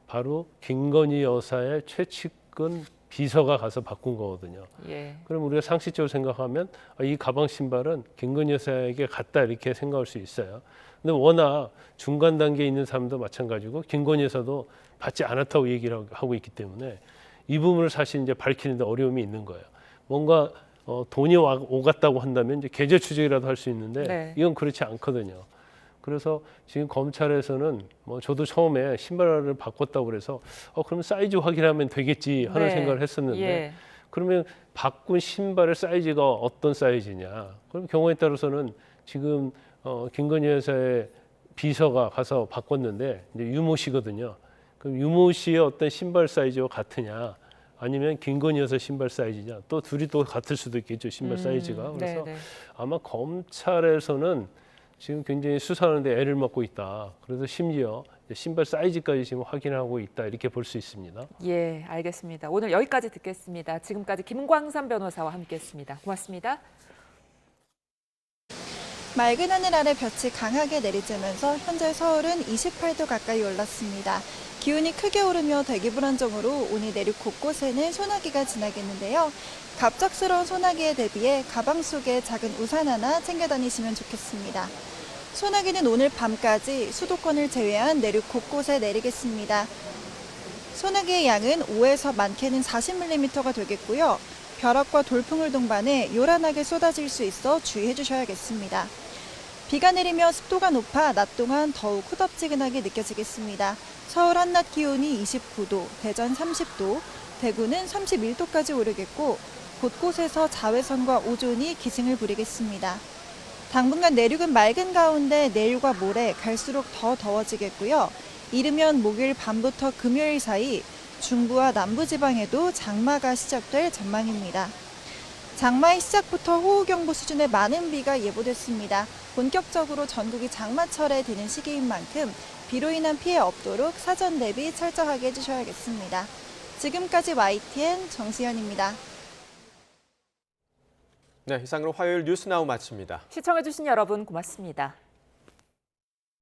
바로 김건희 여사의 최측근 비서가 가서 바꾼 거거든요. 예. 그럼 우리가 상식적으로 생각하면 이 가방 신발은 김건희 여사에게 갔다 이렇게 생각할 수 있어요. 근데 워낙 중간 단계에 있는 사람도 마찬가지고 김건희 여사도 받지 않았다고 얘기를 하고 있기 때문에 이 부분을 사실 이제 밝히는데 어려움이 있는 거예요. 뭔가 돈이 오갔다고 한다면 이제 계좌 추적이라도 할 수 있는데 네. 이건 그렇지 않거든요. 그래서 지금 검찰에서는 뭐 저도 처음에 신발을 바꿨다고 그래서 그러면 사이즈 확인하면 되겠지 하는 네. 생각을 했었는데 예. 그러면 바꾼 신발의 사이즈가 어떤 사이즈냐? 그럼 경우에 따라서는 지금 김건희 여사의 비서가 가서 바꿨는데 이제 유모 씨거든요. 그럼 유모 씨의 어떤 신발 사이즈와 같으냐? 아니면 김건희 여사 신발 사이즈냐? 또 둘이 또 같을 수도 있겠죠. 신발 사이즈가. 그래서 네네. 아마 검찰에서는 지금 굉장히 수사하는데 애를 먹고 있다. 그래서 심지어 신발 사이즈까지 지금 확인하고 있다. 이렇게 볼 수 있습니다. 예, 알겠습니다. 오늘 여기까지 듣겠습니다. 지금까지 김광삼 변호사와 함께했습니다. 고맙습니다. 맑은 하늘 아래 볕이 강하게 내리쬐면서 현재 서울은 28도 가까이 올랐습니다. 기온이 크게 오르며 대기 불안정으로 오늘 내륙 곳곳에는 소나기가 지나겠는데요. 갑작스러운 소나기에 대비해 가방 속에 작은 우산 하나 챙겨 다니시면 좋겠습니다. 소나기는 오늘 밤까지 수도권을 제외한 내륙 곳곳에 내리겠습니다. 소나기의 양은 5에서 많게는 40mm가 되겠고요. 벼락과 돌풍을 동반해 요란하게 쏟아질 수 있어 주의해 주셔야겠습니다. 비가 내리며 습도가 높아 낮 동안 더욱 후덥지근하게 느껴지겠습니다. 서울 한낮 기온이 29도, 대전 30도, 대구는 31도까지 오르겠고 곳곳에서 자외선과 오존이 기승을 부리겠습니다. 당분간 내륙은 맑은 가운데 내일과 모레 갈수록 더 더워지겠고요. 이르면 목요일 밤부터 금요일 사이 중부와 남부지방에도 장마가 시작될 전망입니다. 장마의 시작부터 호우경보 수준의 많은 비가 예보됐습니다. 본격적으로 전국이 장마철에 드는 시기인 만큼 비로 인한 피해 없도록 사전 대비 철저하게 해주셔야겠습니다. 지금까지 YTN 정수연입니다. 네, 이상으로 화요일 뉴스나우 마칩니다. 시청해주신 여러분 고맙습니다.